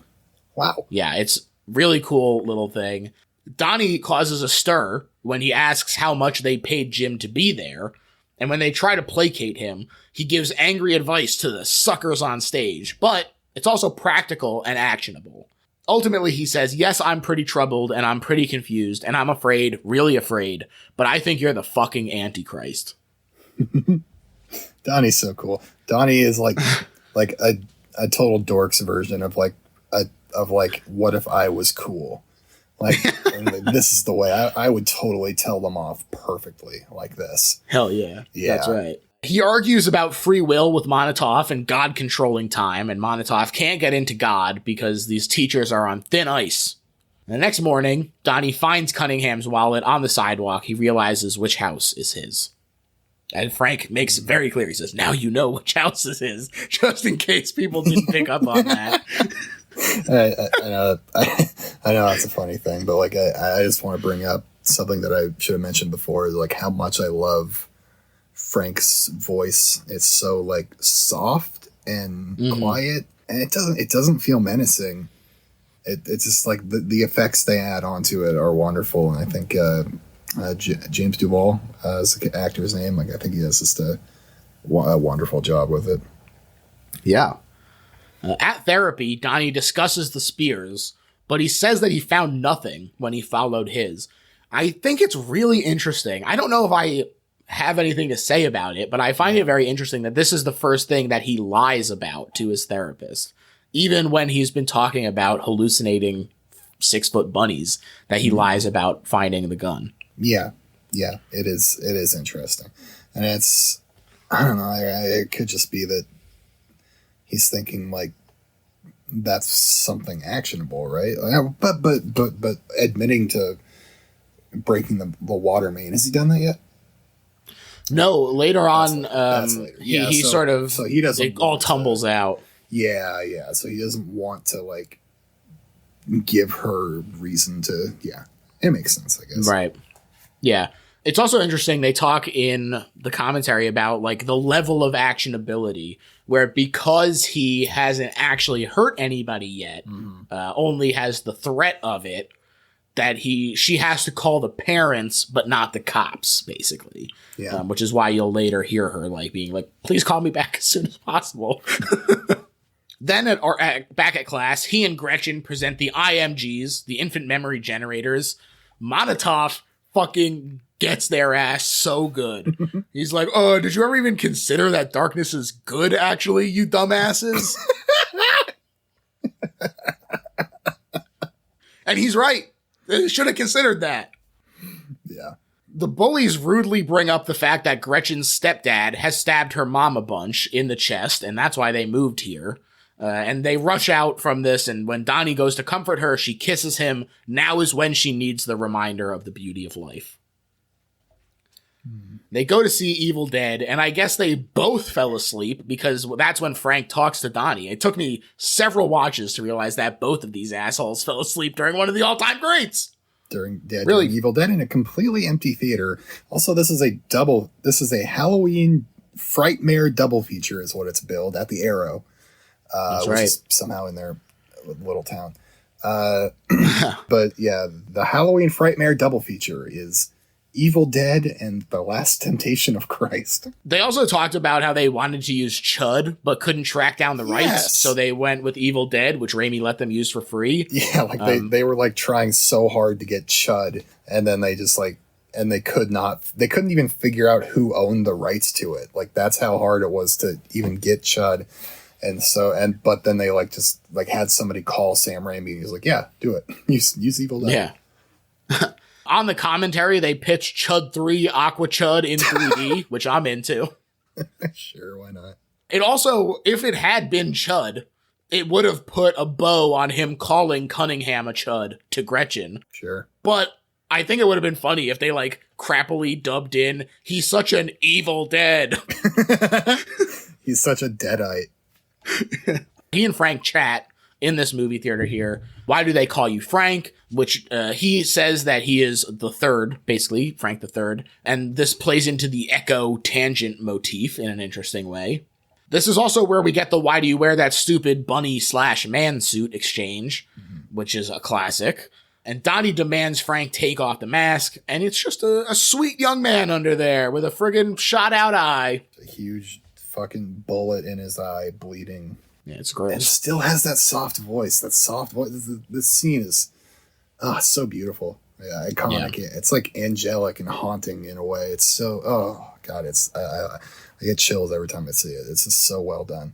Wow. Yeah, it's really cool little thing. Donnie causes a stir when he asks how much they paid Jim to be there. And when they try to placate him, he gives angry advice to the suckers on stage. But it's also practical and actionable. Ultimately, he says, "Yes, I'm pretty troubled, and I'm pretty confused, and I'm afraid, really afraid, but I think you're the fucking Antichrist." Donnie's so cool. Donnie is like a total dork's version of like what if I was cool? Like, this is the way I would totally tell them off perfectly like this. Hell yeah. Yeah. That's right. He argues about free will with Monotov and God controlling time, and Monotov can't get into God because these teachers are on thin ice. And the next morning, Donnie finds Cunningham's wallet on the sidewalk. He realizes which house is his. And Frank makes it very clear. He says, "Now you know which house this is," just in case people didn't pick up on that. I know that's a funny thing, but like I just want to bring up something that I should have mentioned before, is like how much I love Frank's voice. It's so like soft and quiet, and it doesn't feel menacing. It's just like the effects they add onto it are wonderful, and I think James Duval is the actor's name. Like, I think he does just a wonderful job with it. Yeah. At therapy, Donnie discusses the spears, but he says that he found nothing when he followed his. I think it's really interesting. I don't know if I have anything to say about it, but I find it very interesting that this is the first thing that he lies about to his therapist, even when he's been talking about hallucinating 6-foot bunnies, that he lies about finding the gun. Yeah, it is interesting, and it's, I don't know, it could just be that he's thinking like that's something actionable, right? But admitting to breaking the water main, has he done that yet? No, later on, that's later. Yeah, he he doesn't. It all tumbles out. Yeah. So he doesn't want to like give her reason to. Yeah, it makes sense, I guess. Right. Yeah. It's also interesting. They talk in the commentary about like the level of actionability, where because he hasn't actually hurt anybody yet, only has the threat of it, that she has to call the parents, but not the cops, basically. Yeah. Which is why you'll later hear her like being like, "Please call me back as soon as possible." Then back at class, he and Gretchen present the IMGs, the infant memory generators. Monotov fucking gets their ass so good. He's like, "Oh, did you ever even consider that darkness is good, actually, you dumbasses?" And he's right. They should have considered that. Yeah. The bullies rudely bring up the fact that Gretchen's stepdad has stabbed her mom a bunch in the chest, and that's why they moved here. And they rush out from this, and when Donnie goes to comfort her, she kisses him. Now is when she needs the reminder of the beauty of life. They go to see Evil Dead, and I guess they both fell asleep because that's when Frank talks to Donnie. It took me several watches to realize that both of these assholes fell asleep during one of the all-time greats. During Evil Dead in a completely empty theater. Also, this is a Halloween Frightmare double feature is what it's billed at the Arrow. That's which right. is somehow in their little town. But yeah, the Halloween Frightmare double feature is Evil Dead and The Last Temptation of Christ. They also talked about how they wanted to use Chud, but couldn't track down the rights, so they went with Evil Dead, which Raimi let them use for free. Yeah, like they were like trying so hard to get Chud, and then they just they couldn't even figure out who owned the rights to it. Like, that's how hard it was to even get Chud. But then they just had somebody call Sam Raimi, and he's like, yeah, do it. Use Evil Dead. Yeah. On the commentary, they pitched Chud 3 Aqua Chud in 3D, which I'm into. Sure, why not? It also, if it had been Chud, it would have put a bow on him calling Cunningham a Chud to Gretchen. Sure. But I think it would have been funny if they crappily dubbed in, he's such an evil dead. He's such a deadite. He and Frank chat in this movie theater here. Why do they call you Frank? Which he says that he is the third, basically, Frank the Third. And this plays into the echo tangent motif in an interesting way. This is also where we get the why do you wear that stupid bunny/man suit exchange, which is a classic. And Donnie demands Frank take off the mask, and it's just a sweet young man under there with a friggin' shot out eye. A huge fucking bullet in his eye, bleeding. Yeah, it's gross. And still has that soft voice. This scene is so beautiful. Yeah, iconic. Yeah. It's like angelic and haunting in a way. It's so, oh God, I get chills every time I see it. It's just so well done.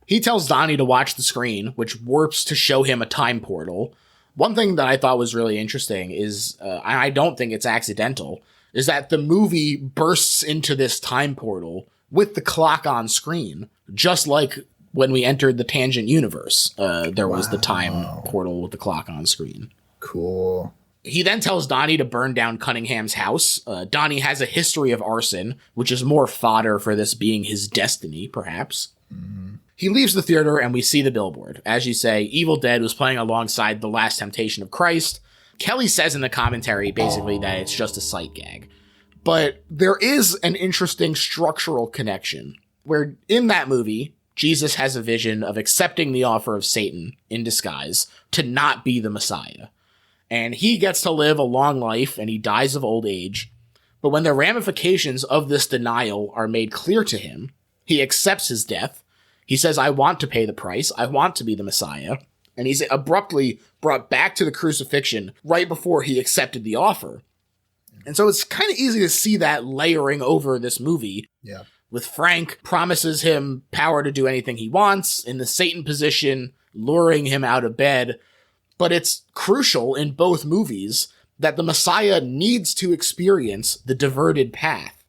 He tells Donnie to watch the screen, which warps to show him a time portal. One thing that I thought was really interesting is, I don't think it's accidental, is that the movie bursts into this time portal with the clock on screen, just like when we entered the Tangent universe. There was the time portal with the clock on screen. Cool. He then tells Donnie to burn down Cunningham's house. Donnie has a history of arson, which is more fodder for this being his destiny, perhaps. Mm-hmm. He leaves the theater and we see the billboard. As you say, Evil Dead was playing alongside The Last Temptation of Christ. Kelly says in the commentary basically that it's just a sight gag. But there is an interesting structural connection where in that movie, Jesus has a vision of accepting the offer of Satan in disguise to not be the Messiah. And he gets to live a long life and he dies of old age. But when the ramifications of this denial are made clear to him, he accepts his death. He says, I want to pay the price. I want to be the Messiah. And he's abruptly brought back to the crucifixion right before he accepted the offer. And so it's kind of easy to see that layering over this movie. Yeah. With Frank promises him power to do anything he wants in the Satan position, luring him out of bed. But it's crucial in both movies that the Messiah needs to experience the diverted path.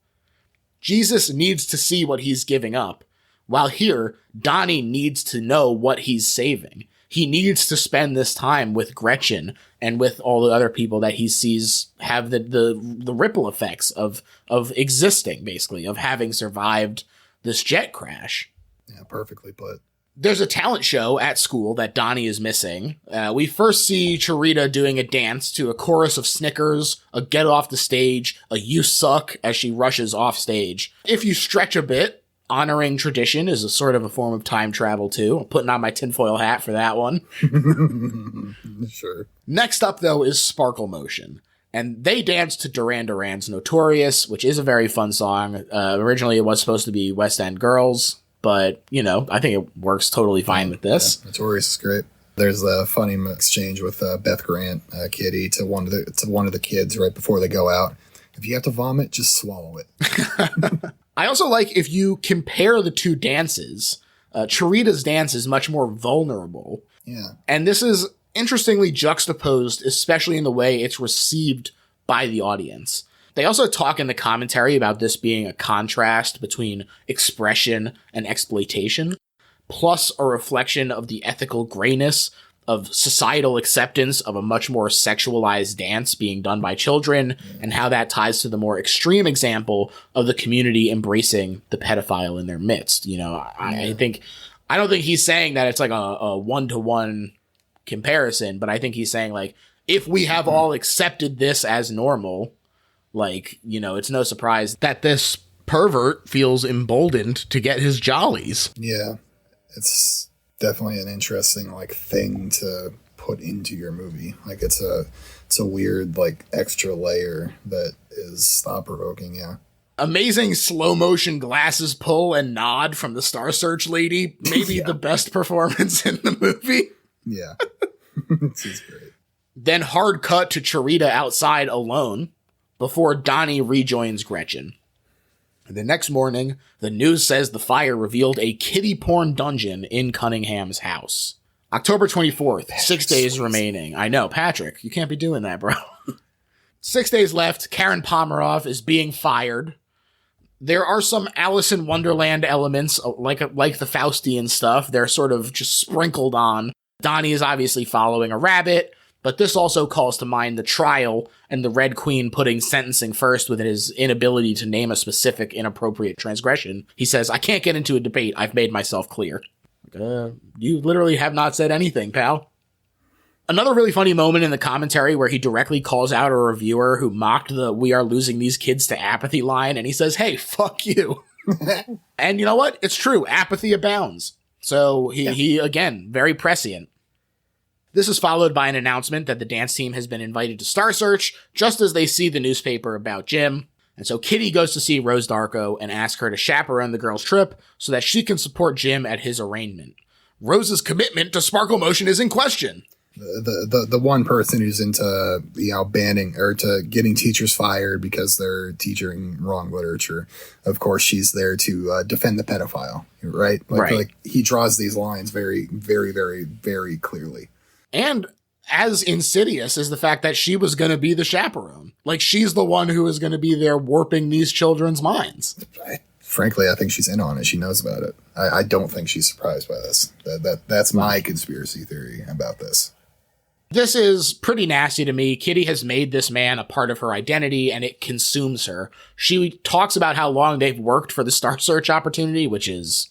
Jesus needs to see what he's giving up. While here, Donnie needs to know what he's saving. He needs to spend this time with Gretchen and with all the other people that he sees have the ripple effects of existing, basically, of having survived this jet crash. Yeah, perfectly put. There's a talent show at school that Donnie is missing. We first see Charita doing a dance to a chorus of snickers, a get off the stage, a you suck as she rushes off stage. If you stretch a bit, honoring tradition is a sort of a form of time travel too. I'm putting on my tinfoil hat for that one. Sure. Next up though is Sparkle Motion. And they dance to Duran Duran's Notorious, which is a very fun song. Originally it was supposed to be West End Girls, but I think it works totally fine with this. Yeah, Notorious is great. There's a funny exchange with Beth Grant, Kitty, to one of the kids right before they go out. If you have to vomit, just swallow it. I also like if you compare the two dances, Charita's dance is much more vulnerable. Yeah. And this is interestingly juxtaposed, especially in the way it's received by the audience. They also talk in the commentary about this being a contrast between expression and exploitation. plus a reflection of the ethical grayness of societal acceptance of a much more sexualized dance being done by children, and how that ties to the more extreme example of the community embracing the pedophile in their midst. You know, I don't think he's saying that it's like a one-to-one comparison, but I think he's saying, like, if we have all accepted this as normal, like, you know, it's no surprise that this pervert feels emboldened to get his jollies. Yeah, it's definitely an interesting, like, thing to put into your movie. Like, it's a weird, like, extra layer that is thought-provoking. Yeah. Amazing slow motion glasses pull and nod from the Star Search lady. Maybe the best performance in the movie. Yeah. She's great. Then hard cut to Charita outside alone before Donnie rejoins Gretchen. The next morning, the news says the fire revealed a kiddie porn dungeon in Cunningham's house. October 24th, 6 days remaining. I know, Patrick, you can't be doing that, bro. 6 days left. Karen Pomeroff is being fired. There are some Alice in Wonderland elements, like the Faustian stuff. They're sort of just sprinkled on. Donnie is obviously following a rabbit, but this also calls to mind the trial and the Red Queen putting sentencing first with his inability to name a specific inappropriate transgression. He says, I can't get into a debate. I've made myself clear. You literally have not said anything, pal. Another really funny moment in the commentary where he directly calls out a reviewer who mocked the "we are losing these kids to apathy" line, and he says, hey, fuck you. And you know what? It's true. Apathy abounds. So he again, very prescient. This is followed by an announcement that the dance team has been invited to Star Search just as they see the newspaper about Jim. And so Kitty goes to see Rose Darko and asks her to chaperone the girls' trip so that she can support Jim at his arraignment. Rose's commitment to Sparkle Motion is in question. The one person who's into, you know, banning or to getting teachers fired because they're teaching wrong literature. Of course, she's there to defend the pedophile, right? Like he draws these lines very, very, very, very clearly. And as insidious as the fact that she was going to be the chaperone. Like, she's the one who is going to be there warping these children's minds. Frankly, I think she's in on it. She knows about it. I don't think she's surprised by this. That's my conspiracy theory about this. This is pretty nasty to me. Kitty has made this man a part of her identity, and it consumes her. She talks about how long they've worked for the Star Search opportunity, which is...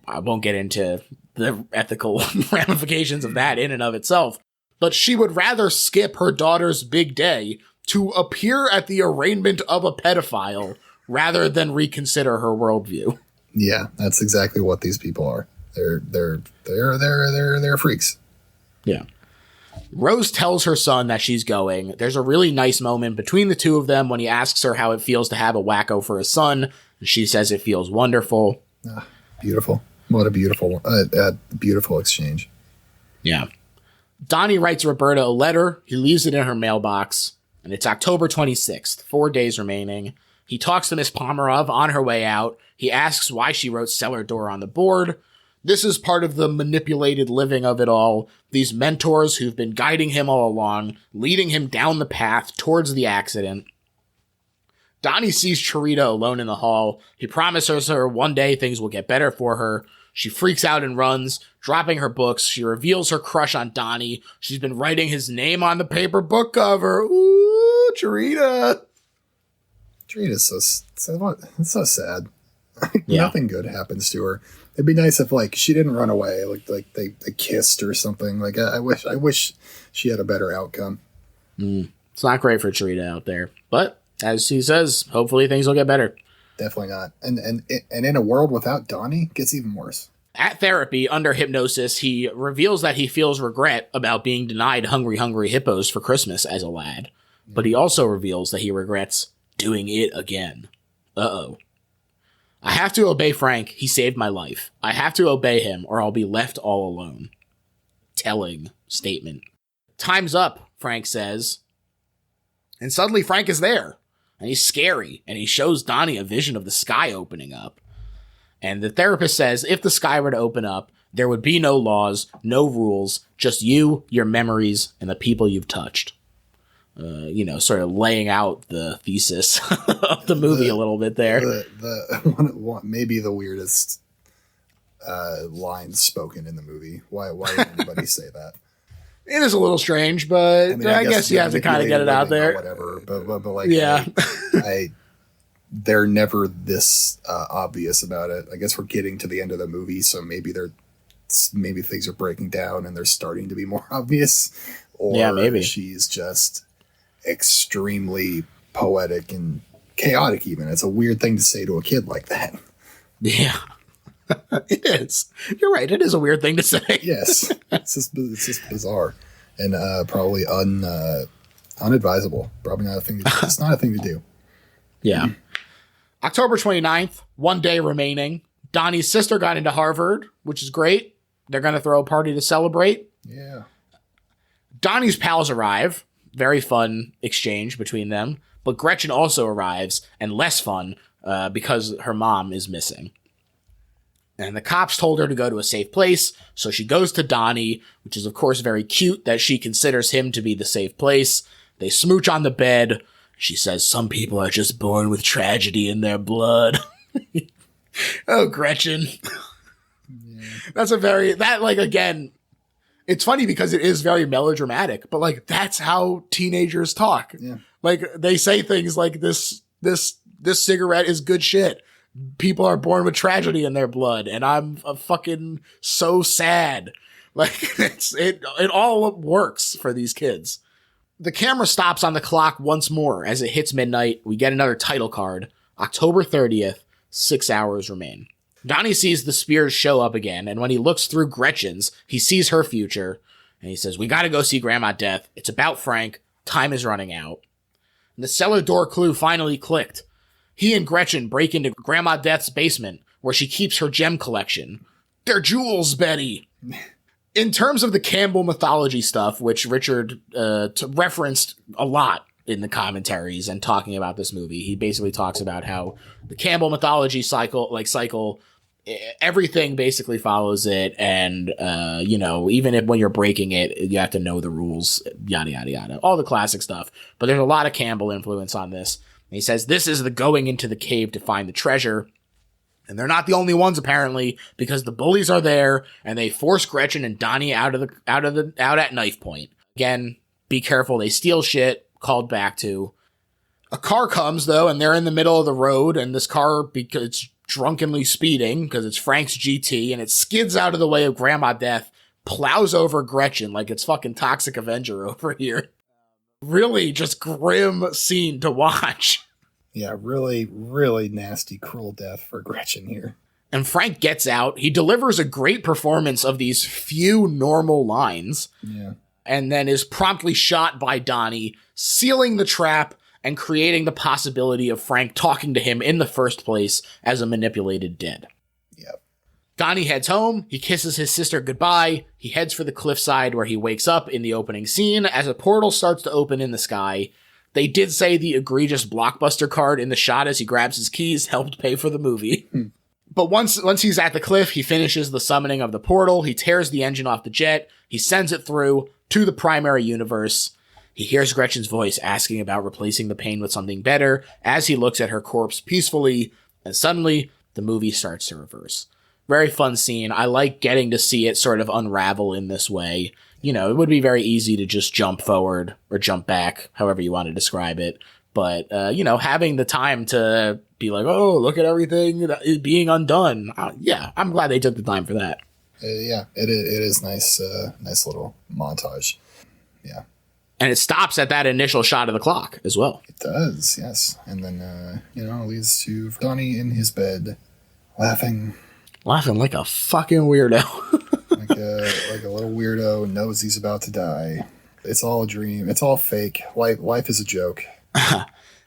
I won't get into the ethical ramifications of that in and of itself. But she would rather skip her daughter's big day to appear at the arraignment of a pedophile rather than reconsider her worldview. Yeah, that's exactly what these people are. They're freaks. Yeah. Rose tells her son that she's going. There's a really nice moment between the two of them when he asks her how it feels to have a wacko for a son. And she says it feels wonderful. Beautiful. What a beautiful exchange. Yeah. Donnie writes Roberta a letter. He leaves it in her mailbox. And it's October 26th, 4 days remaining. He talks to Miss Pomerov on her way out. He asks why she wrote cellar door on the board. This is part of the manipulated living of it all. These mentors who've been guiding him all along, leading him down the path towards the accident. Donnie sees Charita alone in the hall. He promises her one day things will get better for her. She freaks out and runs, dropping her books. She reveals her crush on Donnie. She's been writing his name on the paper book cover. Ooh, Charita. Charita's so sad. Yeah. Nothing good happens to her. It'd be nice if, like, she didn't run away, like they kissed or something. Like, I wish she had a better outcome. It's not great for Charita out there, but as he says, hopefully things will get better. Definitely not. And in a world without Donnie, it gets even worse. At therapy, under hypnosis, he reveals that he feels regret about being denied Hungry Hungry Hippos for Christmas as a lad. But he also reveals that he regrets doing it again. Uh-oh. I have to obey Frank. He saved my life. I have to obey him or I'll be left all alone. Telling statement. Time's up, Frank says. And suddenly Frank is there. And he's scary. And he shows Donnie a vision of the sky opening up. And the therapist says if the sky were to open up, there would be no laws, no rules, just you, your memories, and the people you've touched. Sort of laying out the thesis of the movie a little bit there. Maybe the weirdest lines spoken in the movie. Why would anybody say that? It is a little strange, but I guess you have to kind of get it out there. Whatever, but like, yeah, they're never this obvious about it. I guess we're getting to the end of the movie, so maybe things are breaking down and they're starting to be more obvious. Or maybe she's just extremely poetic and chaotic. Even it's a weird thing to say to a kid like that. Yeah. It is. You're right. It is a weird thing to say. Yes. It's just bizarre and probably unadvisable. Probably not a thing to do. It's not a thing to do. Yeah. October 29th, 1 day remaining. Donnie's sister got into Harvard, which is great. They're going to throw a party to celebrate. Yeah. Donnie's pals arrive. Very fun exchange between them. But Gretchen also arrives, and less fun because her mom is missing. And the cops told her to go to a safe place, so she goes to Donnie, which is, of course, very cute that she considers him to be the safe place. They smooch on the bed. She says, some people are just born with tragedy in their blood. Oh, Gretchen. Yeah. Again, it's funny because it is very melodramatic, but, like, that's how teenagers talk. Yeah. Like, they say things like, this cigarette is good shit. People are born with tragedy in their blood, and I'm fucking so sad. Like, it all works for these kids. The camera stops on the clock once more as it hits midnight. We get another title card. October 30th, 6 hours remain. Donnie sees the Spears show up again, and when he looks through Gretchen's, he sees her future, and he says, we gotta go see Grandma Death. It's about Frank. Time is running out. And the cellar door clue finally clicked. He and Gretchen break into Grandma Death's basement, where she keeps her gem collection. They're jewels, Betty! In terms of the Campbell mythology stuff, which Richard referenced a lot in the commentaries and talking about this movie, he basically talks about how the Campbell mythology cycle, everything basically follows it, and, even when you're breaking it, you have to know the rules, yada, yada, yada. All the classic stuff. But there's a lot of Campbell influence on this. And he says, this is the going into the cave to find the treasure. And they're not the only ones, apparently, because the bullies are there, and they force Gretchen and Donnie out at knife point. Again, be careful, they steal shit, called back to. A car comes, though, and they're in the middle of the road, and this car, because it's drunkenly speeding, because it's Frank's GT, and it skids out of the way of Grandma Death, plows over Gretchen like it's fucking Toxic Avenger over here. Really just grim scene to watch. Yeah, really, really nasty, cruel death for Gretchen here. And Frank gets out. He delivers a great performance of these few normal lines. Yeah. And then is promptly shot by Donnie, sealing the trap and creating the possibility of Frank talking to him in the first place as a manipulated dead. Yep. Donnie heads home. He kisses his sister goodbye. He heads for the cliffside where he wakes up in the opening scene as a portal starts to open in the sky. They did say the egregious Blockbuster card in the shot as he grabs his keys helped pay for the movie. But once he's at the cliff, he finishes the summoning of the portal. He tears the engine off the jet. He sends it through to the primary universe. He hears Gretchen's voice asking about replacing the pain with something better as he looks at her corpse peacefully. And suddenly, the movie starts to reverse. Very fun scene. I like getting to see it sort of unravel in this way. It would be very easy to just jump forward or jump back, however you want to describe it. But, having the time to be like, oh, look at everything that is being undone. I'm glad they took the time for that. It is nice. Nice little montage. Yeah. And it stops at that initial shot of the clock as well. It does, yes. And then, leads to Donnie in his bed laughing. Laughing like a fucking weirdo. like a little weirdo, knows he's about to die. It's all a dream. It's all fake. Life is a joke.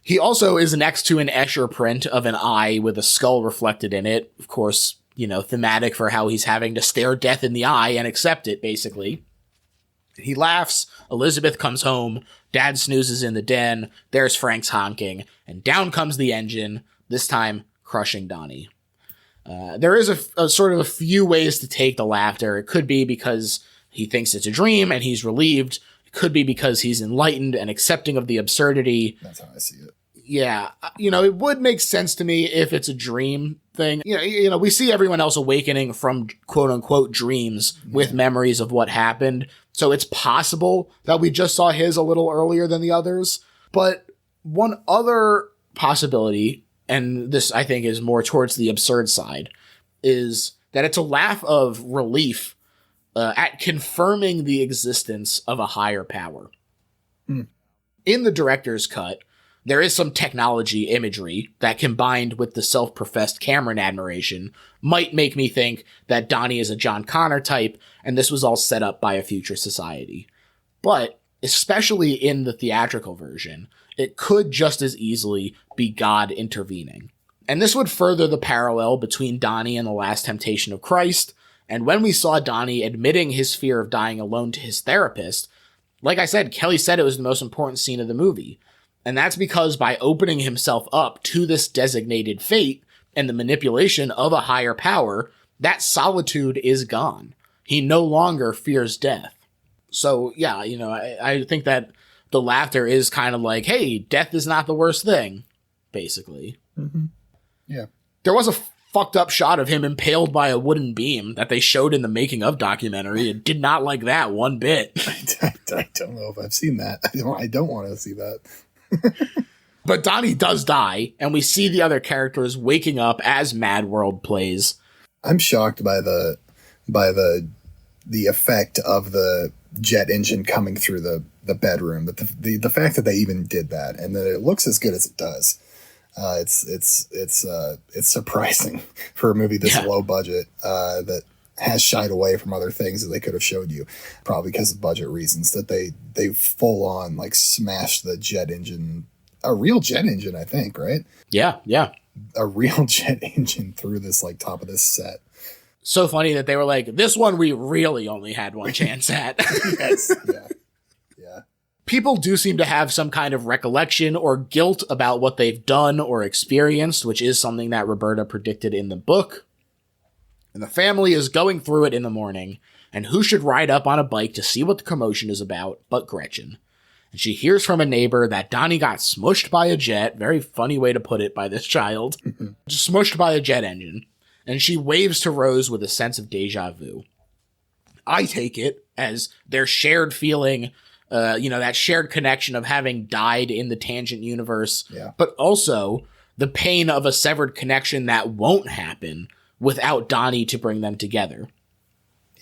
He also is next to an Escher print of an eye with a skull reflected in it. Of course, thematic for how he's having to stare death in the eye and accept it, basically. He laughs. Elizabeth comes home. Dad snoozes in the den. There's Frank's honking. And down comes the engine, this time crushing Donnie. There is a sort of a few ways to take the laughter. It could be because he thinks it's a dream and he's relieved. It could be because he's enlightened and accepting of the absurdity. That's how I see it. Yeah, it would make sense to me if it's a dream thing. We see everyone else awakening from quote unquote dreams with memories of what happened. So it's possible that we just saw his a little earlier than the others. But one other possibility, and this I think is more towards the absurd side, is that it's a laugh of relief at confirming the existence of a higher power. In the director's cut, there is some technology imagery that, combined with the self-professed Cameron admiration, might make me think that Donnie is a John Connor type, and this was all set up by a future society. But, especially in the theatrical version, it could just as easily be God intervening. And this would further the parallel between Donnie and the Last Temptation of Christ, and when we saw Donnie admitting his fear of dying alone to his therapist, like I said, Kelly said it was the most important scene of the movie. And that's because by opening himself up to this designated fate and the manipulation of a higher power, that solitude is gone. He no longer fears death. So, yeah, I think that the laughter is kind of like, hey, death is not the worst thing, basically. Mm-hmm. Yeah. There was a fucked up shot of him impaled by a wooden beam that they showed in the making of documentary and did not like that one bit. I don't know if I've seen that. I don't want to see that. But Donnie does die, and we see the other characters waking up as Mad World plays. I'm shocked by the effect of the jet engine coming through the bedroom. That the fact that they even did that and that it looks as good as it does. It's surprising for a movie this low budget that has shied away from other things that they could have showed you, probably because of budget reasons, that they full on like smashed the jet engine, a real jet engine, I think, right? Yeah. A real jet engine through this like top of this set. So funny that they were like, this one we really only had one chance at. Yes. Yeah. People do seem to have some kind of recollection or guilt about what they've done or experienced, which is something that Roberta predicted in the book. And the family is going through it in the morning, and who should ride up on a bike to see what the commotion is about but Gretchen. And she hears from a neighbor that Donnie got smushed by a jet, very funny way to put it by this child, smushed by a jet engine, and she waves to Rose with a sense of deja vu. I take it as their shared feeling, that shared connection of having died in the tangent universe, but also the pain of a severed connection that won't happen without Donnie to bring them together.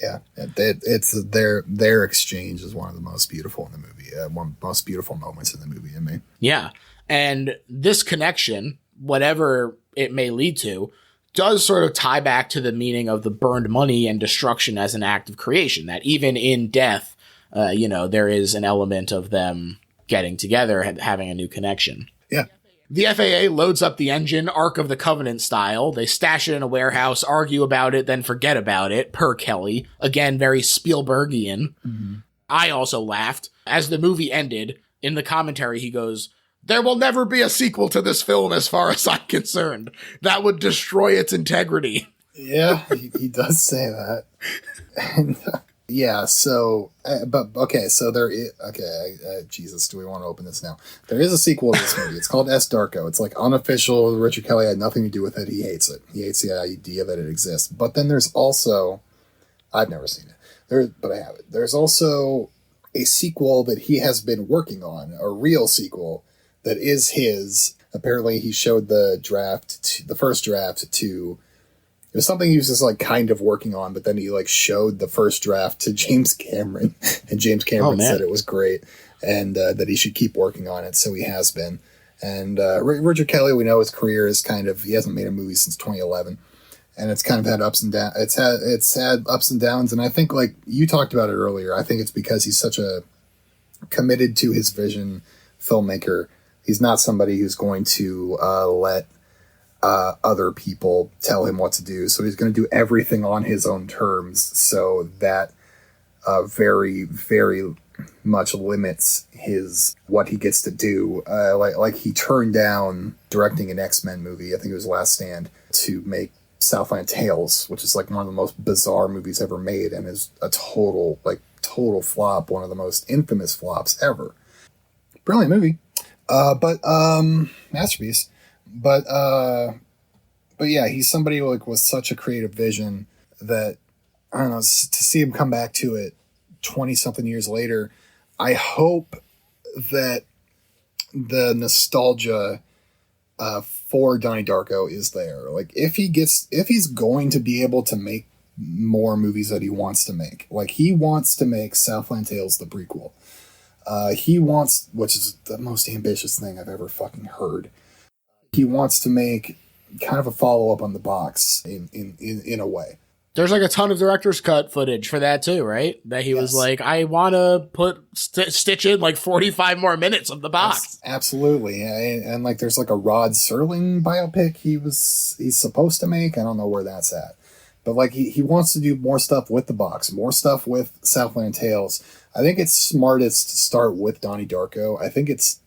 Yeah, it's their exchange is one of the most beautiful in the movie. One of the most beautiful moments in the movie, I mean. Yeah, and this connection, whatever it may lead to, does sort of tie back to the meaning of the burned money and destruction as an act of creation, that even in death, there is an element of them getting together and having a new connection. Yeah. The FAA loads up the engine, Ark of the Covenant style. They stash it in a warehouse, argue about it, then forget about it, per Kelly. Again, very Spielbergian. Mm-hmm. I also laughed. As the movie ended, in the commentary, he goes, "There will never be a sequel to this film as far as I'm concerned. That would destroy its integrity." Yeah, he does say that. And, yeah, so, so there is, Jesus, do we want to open this now? There is a sequel to this movie. It's called S. Darko. It's like unofficial. Richard Kelly had nothing to do with it. He hates it. He hates the idea that it exists. But then there's also, I've never seen it, but I have it. There's also a sequel that he has been working on, a real sequel that is his. Apparently he showed the first draft to, it was something he was just like kind of working on, but then he like showed the first draft to James Cameron, and James Cameron said it was great and that he should keep working on it. So he has been. And Richard Kelly, we know his career is he hasn't made a movie since 2011, and it's kind of had ups and downs. It's had ups and downs, and I think like you talked about it earlier, I think it's because he's such a committed to his vision filmmaker. He's not somebody who's going to let other people tell him what to do. So he's going to do everything on his own terms. So that very, very much limits what he gets to do. Like he turned down directing an X-Men movie, I think it was Last Stand, to make Southland Tales, which is like one of the most bizarre movies ever made and is a total flop, one of the most infamous flops ever. Brilliant movie. But masterpiece. But yeah, he's somebody like with such a creative vision that I don't know, to see him come back to it 20 something years later. I hope that the nostalgia for Donnie Darko is there. Like if he's going to be able to make more movies that he wants to make, like he wants to make Southland Tales the prequel. He wants, which is the most ambitious thing I've ever fucking heard. He wants to make kind of a follow up on The Box in a way. There's like a ton of director's cut footage for that too, right? That he was like, I want to stitch in like 45 more minutes of The Box. Absolutely. And like there's like a Rod Serling biopic he's supposed to make. I don't know where that's at. But like he wants to do more stuff with The Box, more stuff with Southland Tales. I think it's smartest to start with Donnie Darko. I think it's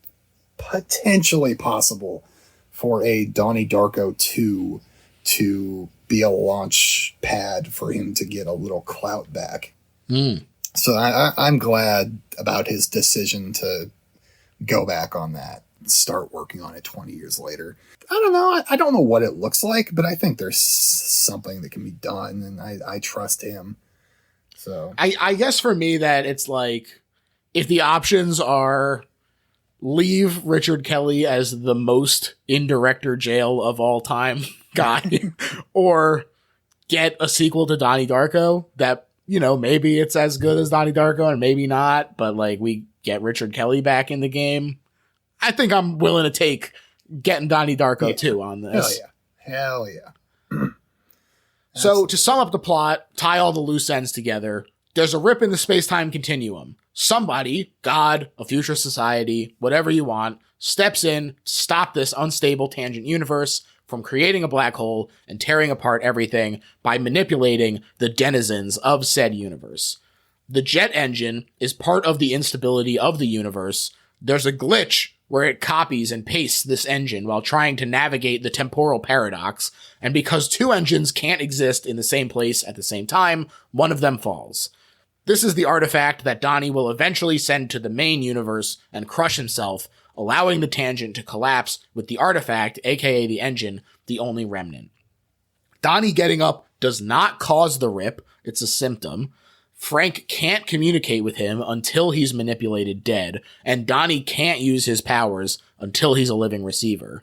potentially possible for a Donnie Darko 2 to be a launch pad for him to get a little clout back. So I'm glad about his decision to go back on that, start working on it 20 years later. I don't know. I don't know what it looks like, but I think there's something that can be done, and I trust him. So I guess for me that it's like, if the options are leave Richard Kelly as the most in director jail of all time guy, or get a sequel to Donnie Darko that, you know, maybe it's as good as Donnie Darko and maybe not, but like we get Richard Kelly back in the game, I think I'm willing to take getting Donnie Darko 2 on this. Hell yeah. So to sum up the plot, tie all the loose ends together, there's a rip in the space-time continuum. Somebody, God, a future society, whatever you want, steps in to stop this unstable tangent universe from creating a black hole and tearing apart everything by manipulating the denizens of said universe. The jet engine is part of the instability of the universe. There's a glitch where it copies and pastes this engine while trying to navigate the temporal paradox, and because two engines can't exist in the same place at the same time, one of them falls. This is the artifact that Donnie will eventually send to the main universe and crush himself, allowing the tangent to collapse with the artifact, aka the engine, the only remnant. Donnie getting up does not cause the rip, it's a symptom. Frank can't communicate with him until he's manipulated dead, and Donnie can't use his powers until he's a living receiver.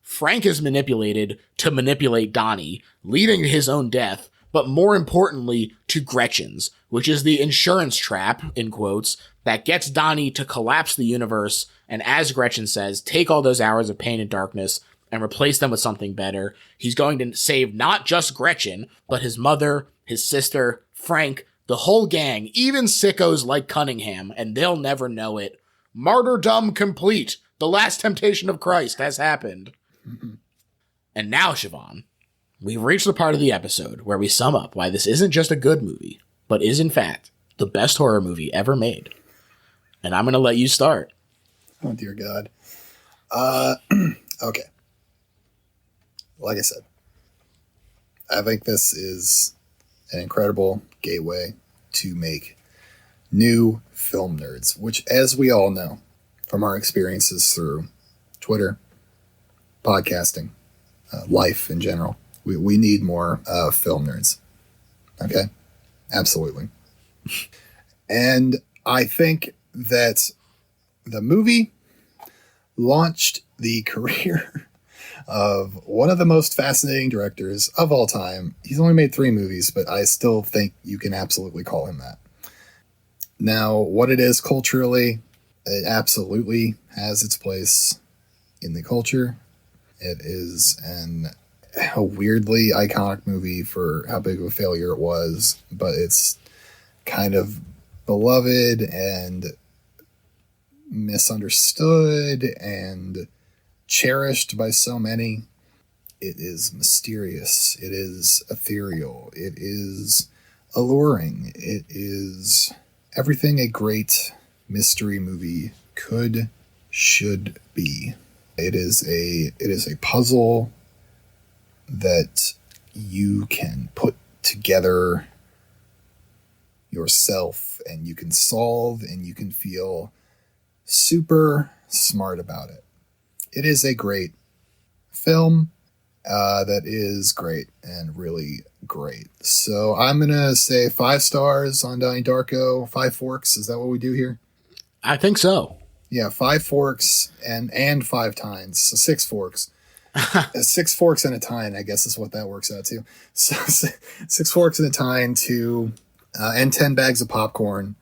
Frank is manipulated to manipulate Donnie, leading to his own death, but more importantly, to Gretchen's, which is the insurance trap, in quotes, that gets Donnie to collapse the universe, and as Gretchen says, take all those hours of pain and darkness and replace them with something better. He's going to save not just Gretchen, but his mother, his sister, Frank, the whole gang, even sickos like Cunningham, and they'll never know it. Martyrdom complete. The last temptation of Christ has happened. And now, Siobhan, we've reached the part of the episode where we sum up why this isn't just a good movie, but is in fact the best horror movie ever made. And I'm going to let you start. Oh, dear God. Okay. Like I said, I think this is an incredible gateway to make new film nerds, which, as we all know from our experiences through Twitter, podcasting, life in general, we need more film nerds. Okay? Absolutely. And I think that the movie launched the career of one of the most fascinating directors of all time. He's only made 3 movies, but I still think you can absolutely call him that. Now, what it is culturally, it absolutely has its place in the culture. It is a weirdly iconic movie for how big of a failure it was, but it's kind of beloved and misunderstood and cherished by so many. It is mysterious. It is ethereal. It is alluring. It is everything a great mystery movie should be. It is a puzzle that you can put together yourself and you can solve and you can feel super smart about it. It is a great film that is great and really great. So I'm going to say 5 stars on Donnie Darko, 5 forks. Is that what we do here? I think so. Yeah, 5 forks and 5 tines. So 6 forks. 6 forks and a tine, I guess is what that works out to. So 6 forks and a tine to, and 10 bags of popcorn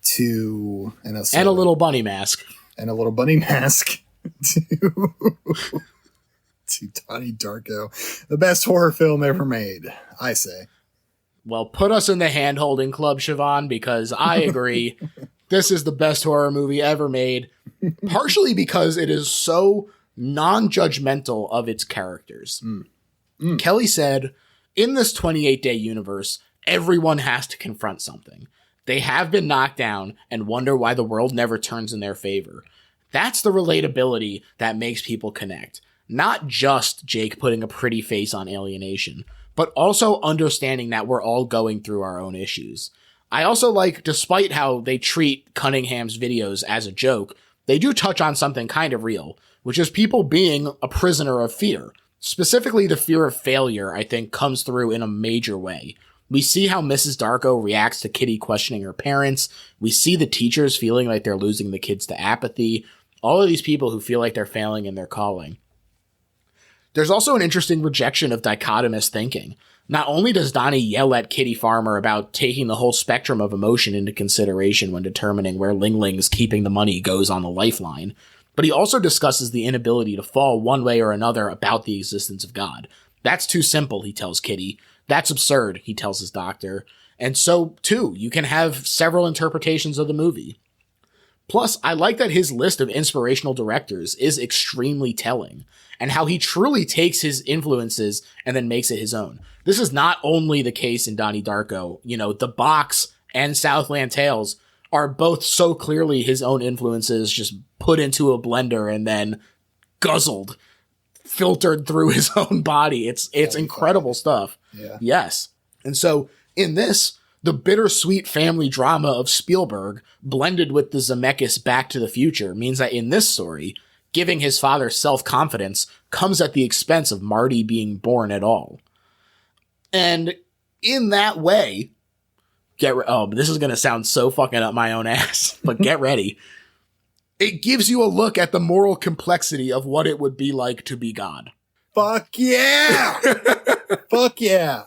to, and a little bunny mask. And a little bunny mask to Donnie Darko, the best horror film ever made, I say. Well, put us in the hand-holding club, Siobhan, because I agree. This is the best horror movie ever made, partially because it is so non-judgmental of its characters. Kelly said, in this 28-day universe, everyone has to confront something. They have been knocked down and wonder why the world never turns in their favor. That's the relatability that makes people connect. Not just Jake putting a pretty face on alienation, but also understanding that we're all going through our own issues. I also like, despite how they treat Cunningham's videos as a joke, they do touch on something kind of real, which is people being a prisoner of fear. Specifically, the fear of failure, I think, comes through in a major way. We see how Mrs. Darko reacts to Kitty questioning her parents. We see the teachers feeling like they're losing the kids to apathy. All of these people who feel like they're failing in their calling. There's also an interesting rejection of dichotomous thinking. Not only does Donnie yell at Kitty Farmer about taking the whole spectrum of emotion into consideration when determining where Ling Ling's keeping the money goes on the lifeline, but he also discusses the inability to fall one way or another about the existence of God. That's too simple, he tells Kitty. That's absurd, he tells his doctor. And so, too, you can have several interpretations of the movie. Plus, I like that his list of inspirational directors is extremely telling, and how he truly takes his influences and then makes it his own. This is not only the case in Donnie Darko. You know, The Box and Southland Tales are both so clearly his own influences just put into a blender and then guzzled, filtered through his own body. It's incredible stuff. Yeah. Yes. And so in this, the bittersweet family drama of Spielberg blended with the Zemeckis Back to the Future means that in this story, giving his father self-confidence comes at the expense of Marty being born at all. And in that way, this is going to sound so fucking up my own ass, but get ready. It gives you a look at the moral complexity of what it would be like to be God. Fuck yeah! Fuck yeah!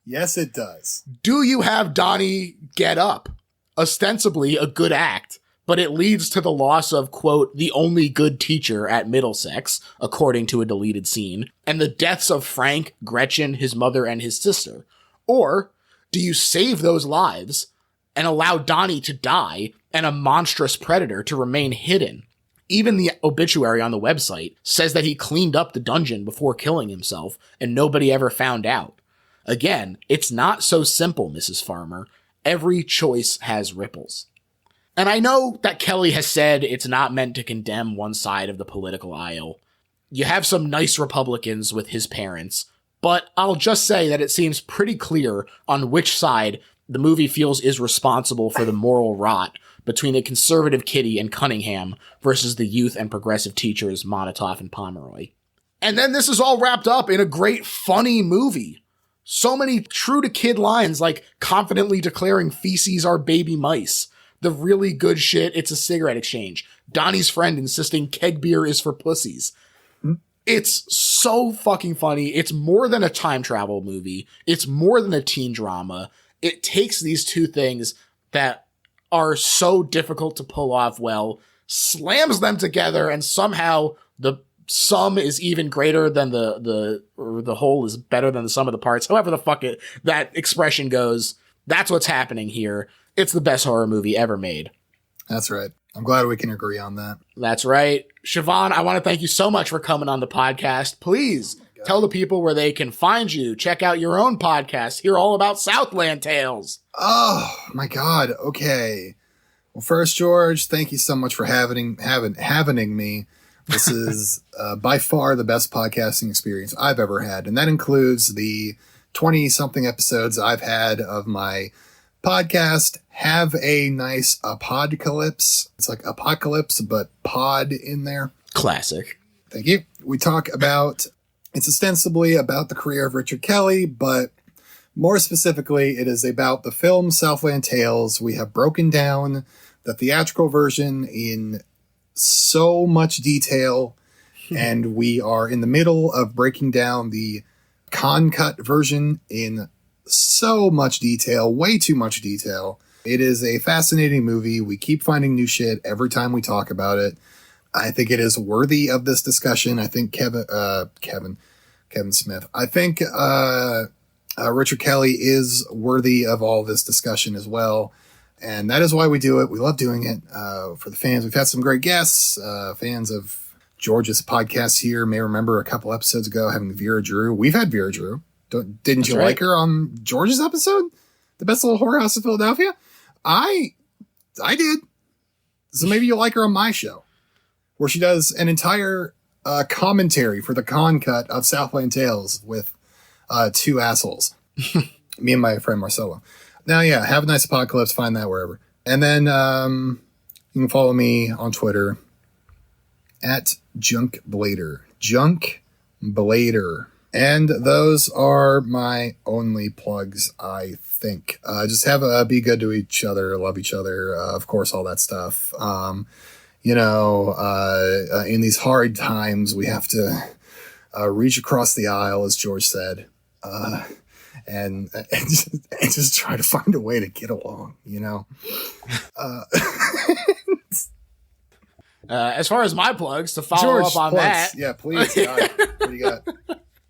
Yes, it does. Do you have Donnie get up? Ostensibly a good act, but it leads to the loss of, quote, the only good teacher at Middlesex, according to a deleted scene, and the deaths of Frank, Gretchen, his mother, and his sister. Or do you save those lives and allow Donnie to die and a monstrous predator to remain hidden? Even the obituary on the website says that he cleaned up the dungeon before killing himself and nobody ever found out. Again, it's not so simple, Mrs. Farmer. Every choice has ripples. And I know that Kelly has said it's not meant to condemn one side of the political aisle. You have some nice Republicans with his parents, but I'll just say that it seems pretty clear on which side the movie feels is responsible for the moral rot between the conservative Kitty and Cunningham versus the youth and progressive teachers Monatoff and Pomeroy. And then this is all wrapped up in a great, funny movie. So many true-to-kid lines like confidently declaring feces are baby mice. The really good shit, it's a cigarette exchange. Donnie's friend insisting keg beer is for pussies. It's so fucking funny. It's more than a time travel movie. It's more than a teen drama. It takes these two things that are so difficult to pull off well, slams them together, and somehow the sum is even greater than the whole is better than the sum of the parts. However the fuck that expression goes, that's what's happening here. It's the best horror movie ever made. That's right. I'm glad we can agree on that. That's right. Siobhan, I want to thank you so much for coming on the podcast. Please tell the people where they can find you, check out your own podcast, hear all about Southland Tales. Oh my God. Okay. Well, first, George, thank you so much for having me. This is by far the best podcasting experience I've ever had. And that includes the 20-something episodes I've had of my podcast, Have a Nice Apodcalypse. It's like apocalypse, but pod in there. Classic. Thank you. We talk about, it's ostensibly about the career of Richard Kelly, but more specifically, it is about the film Southland Tales. We have broken down the theatrical version in so much detail, and we are in the middle of breaking down the con-cut version in so much detail, way too much detail. It is a fascinating movie. We keep finding new shit every time we talk about it. I think it is worthy of this discussion. I think Kevin Smith. I think Richard Kelly is worthy of all this discussion as well. And that is why we do it. We love doing it for the fans. We've had some great guests, fans of George's podcast here may remember a couple episodes ago having Vera Drew. We've had Vera Drew. Didn't you like her on George's episode? The Best Little Whorehouse in Philadelphia? I did. So maybe you'll like her on my show, where she does an entire commentary for the con cut of Southland Tales with two assholes. Me and my friend Marcelo. Now, yeah, Have a Nice Apodcalypse. Find that wherever. And then you can follow me on Twitter at Junk Blader. Junk Blader. And those are my only plugs, I think. Just be good to each other, love each other, of course, all that stuff. In these hard times, we have to reach across the aisle, as George said, and just try to find a way to get along, As far as my plugs, to follow George, up on plugs. that. Yeah, please. God, what do you got?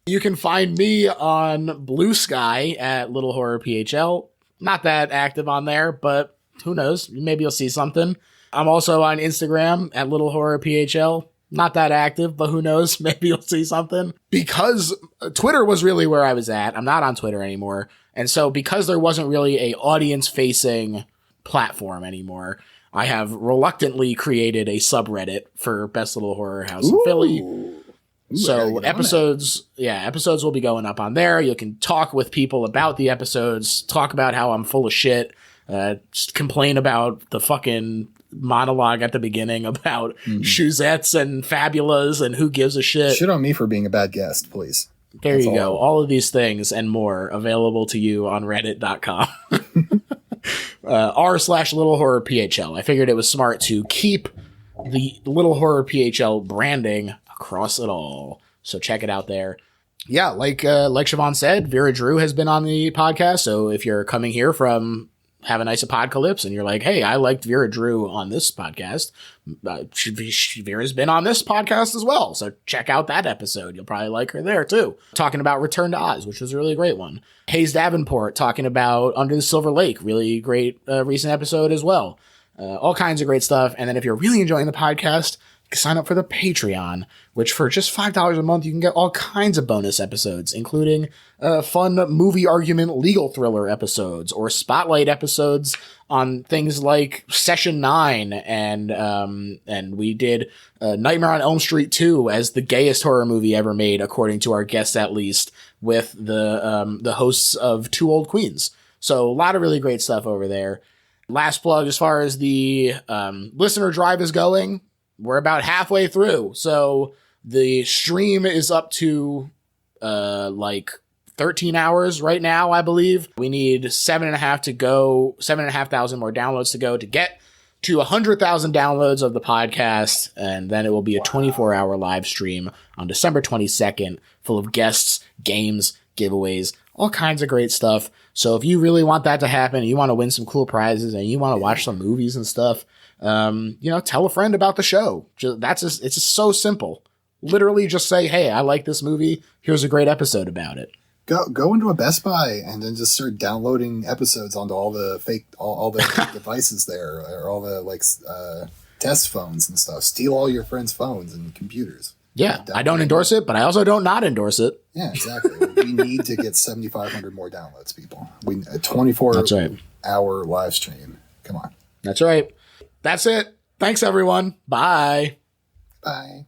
You can find me on Blue Sky at Little Horror PHL. Not that active on there, but who knows? Maybe you'll see something. I'm also on Instagram at Little Horror PHL. Not that active, but who knows? Maybe you'll see something. Because Twitter was really where I was at. I'm not on Twitter anymore. And so because there wasn't really a audience-facing platform anymore, I have reluctantly created a subreddit for Best Little Horror House in Philly. So episodes will be going up on there. You can talk with people about the episodes, talk about how I'm full of shit, just complain about the fucking monologue at the beginning about Shuzettes and Fabulas and who gives a shit. Shit on me for being a bad guest, please. There you go. All of these things and more available to you on reddit.com. r/Little Horror PHL. I figured it was smart to keep the Little Horror PHL branding across it all. So check it out there. Yeah, like Siobhan said, Vera Drew has been on the podcast. So if you're coming here from Have a Nice Apodcalypse and you're like, hey, I liked Vera Drew on this podcast, Vera's been on this podcast as well. So check out that episode. You'll probably like her there too. Talking about Return to Oz, which was a really great one. Hayes Davenport talking about Under the Silver Lake. Really great recent episode as well. All kinds of great stuff. And then if you're really enjoying the podcast, sign up for the Patreon, which for just $5 a month, you can get all kinds of bonus episodes, including fun movie argument legal thriller episodes or spotlight episodes on things like Session 9. And we did Nightmare on Elm Street 2 as the gayest horror movie ever made, according to our guests, at least, with the hosts of Two Old Queens. So a lot of really great stuff over there. Last plug, as far as the listener drive is going, we're about halfway through. So the stream is up to 13 hours right now, I believe. We need 7,500 more downloads to go to get to 100,000 downloads of the podcast. And then it will be a 24-hour live stream on December 22nd, full of guests, games, giveaways, all kinds of great stuff. So if you really want that to happen, you want to win some cool prizes and you want to watch some movies and stuff, tell a friend about the show. It's just so simple. Literally just say, hey, I like this movie. Here's a great episode about it. Go into a Best Buy and then just start downloading episodes onto all the fake devices there, or all the test phones and stuff. Steal all your friends' phones and computers. Yeah, I don't endorse it, but I also don't not endorse it. Yeah, exactly. We need to get 7,500 more downloads, people. A 24-hour live stream. Come on. That's right. That's it. Thanks, everyone. Bye. Bye.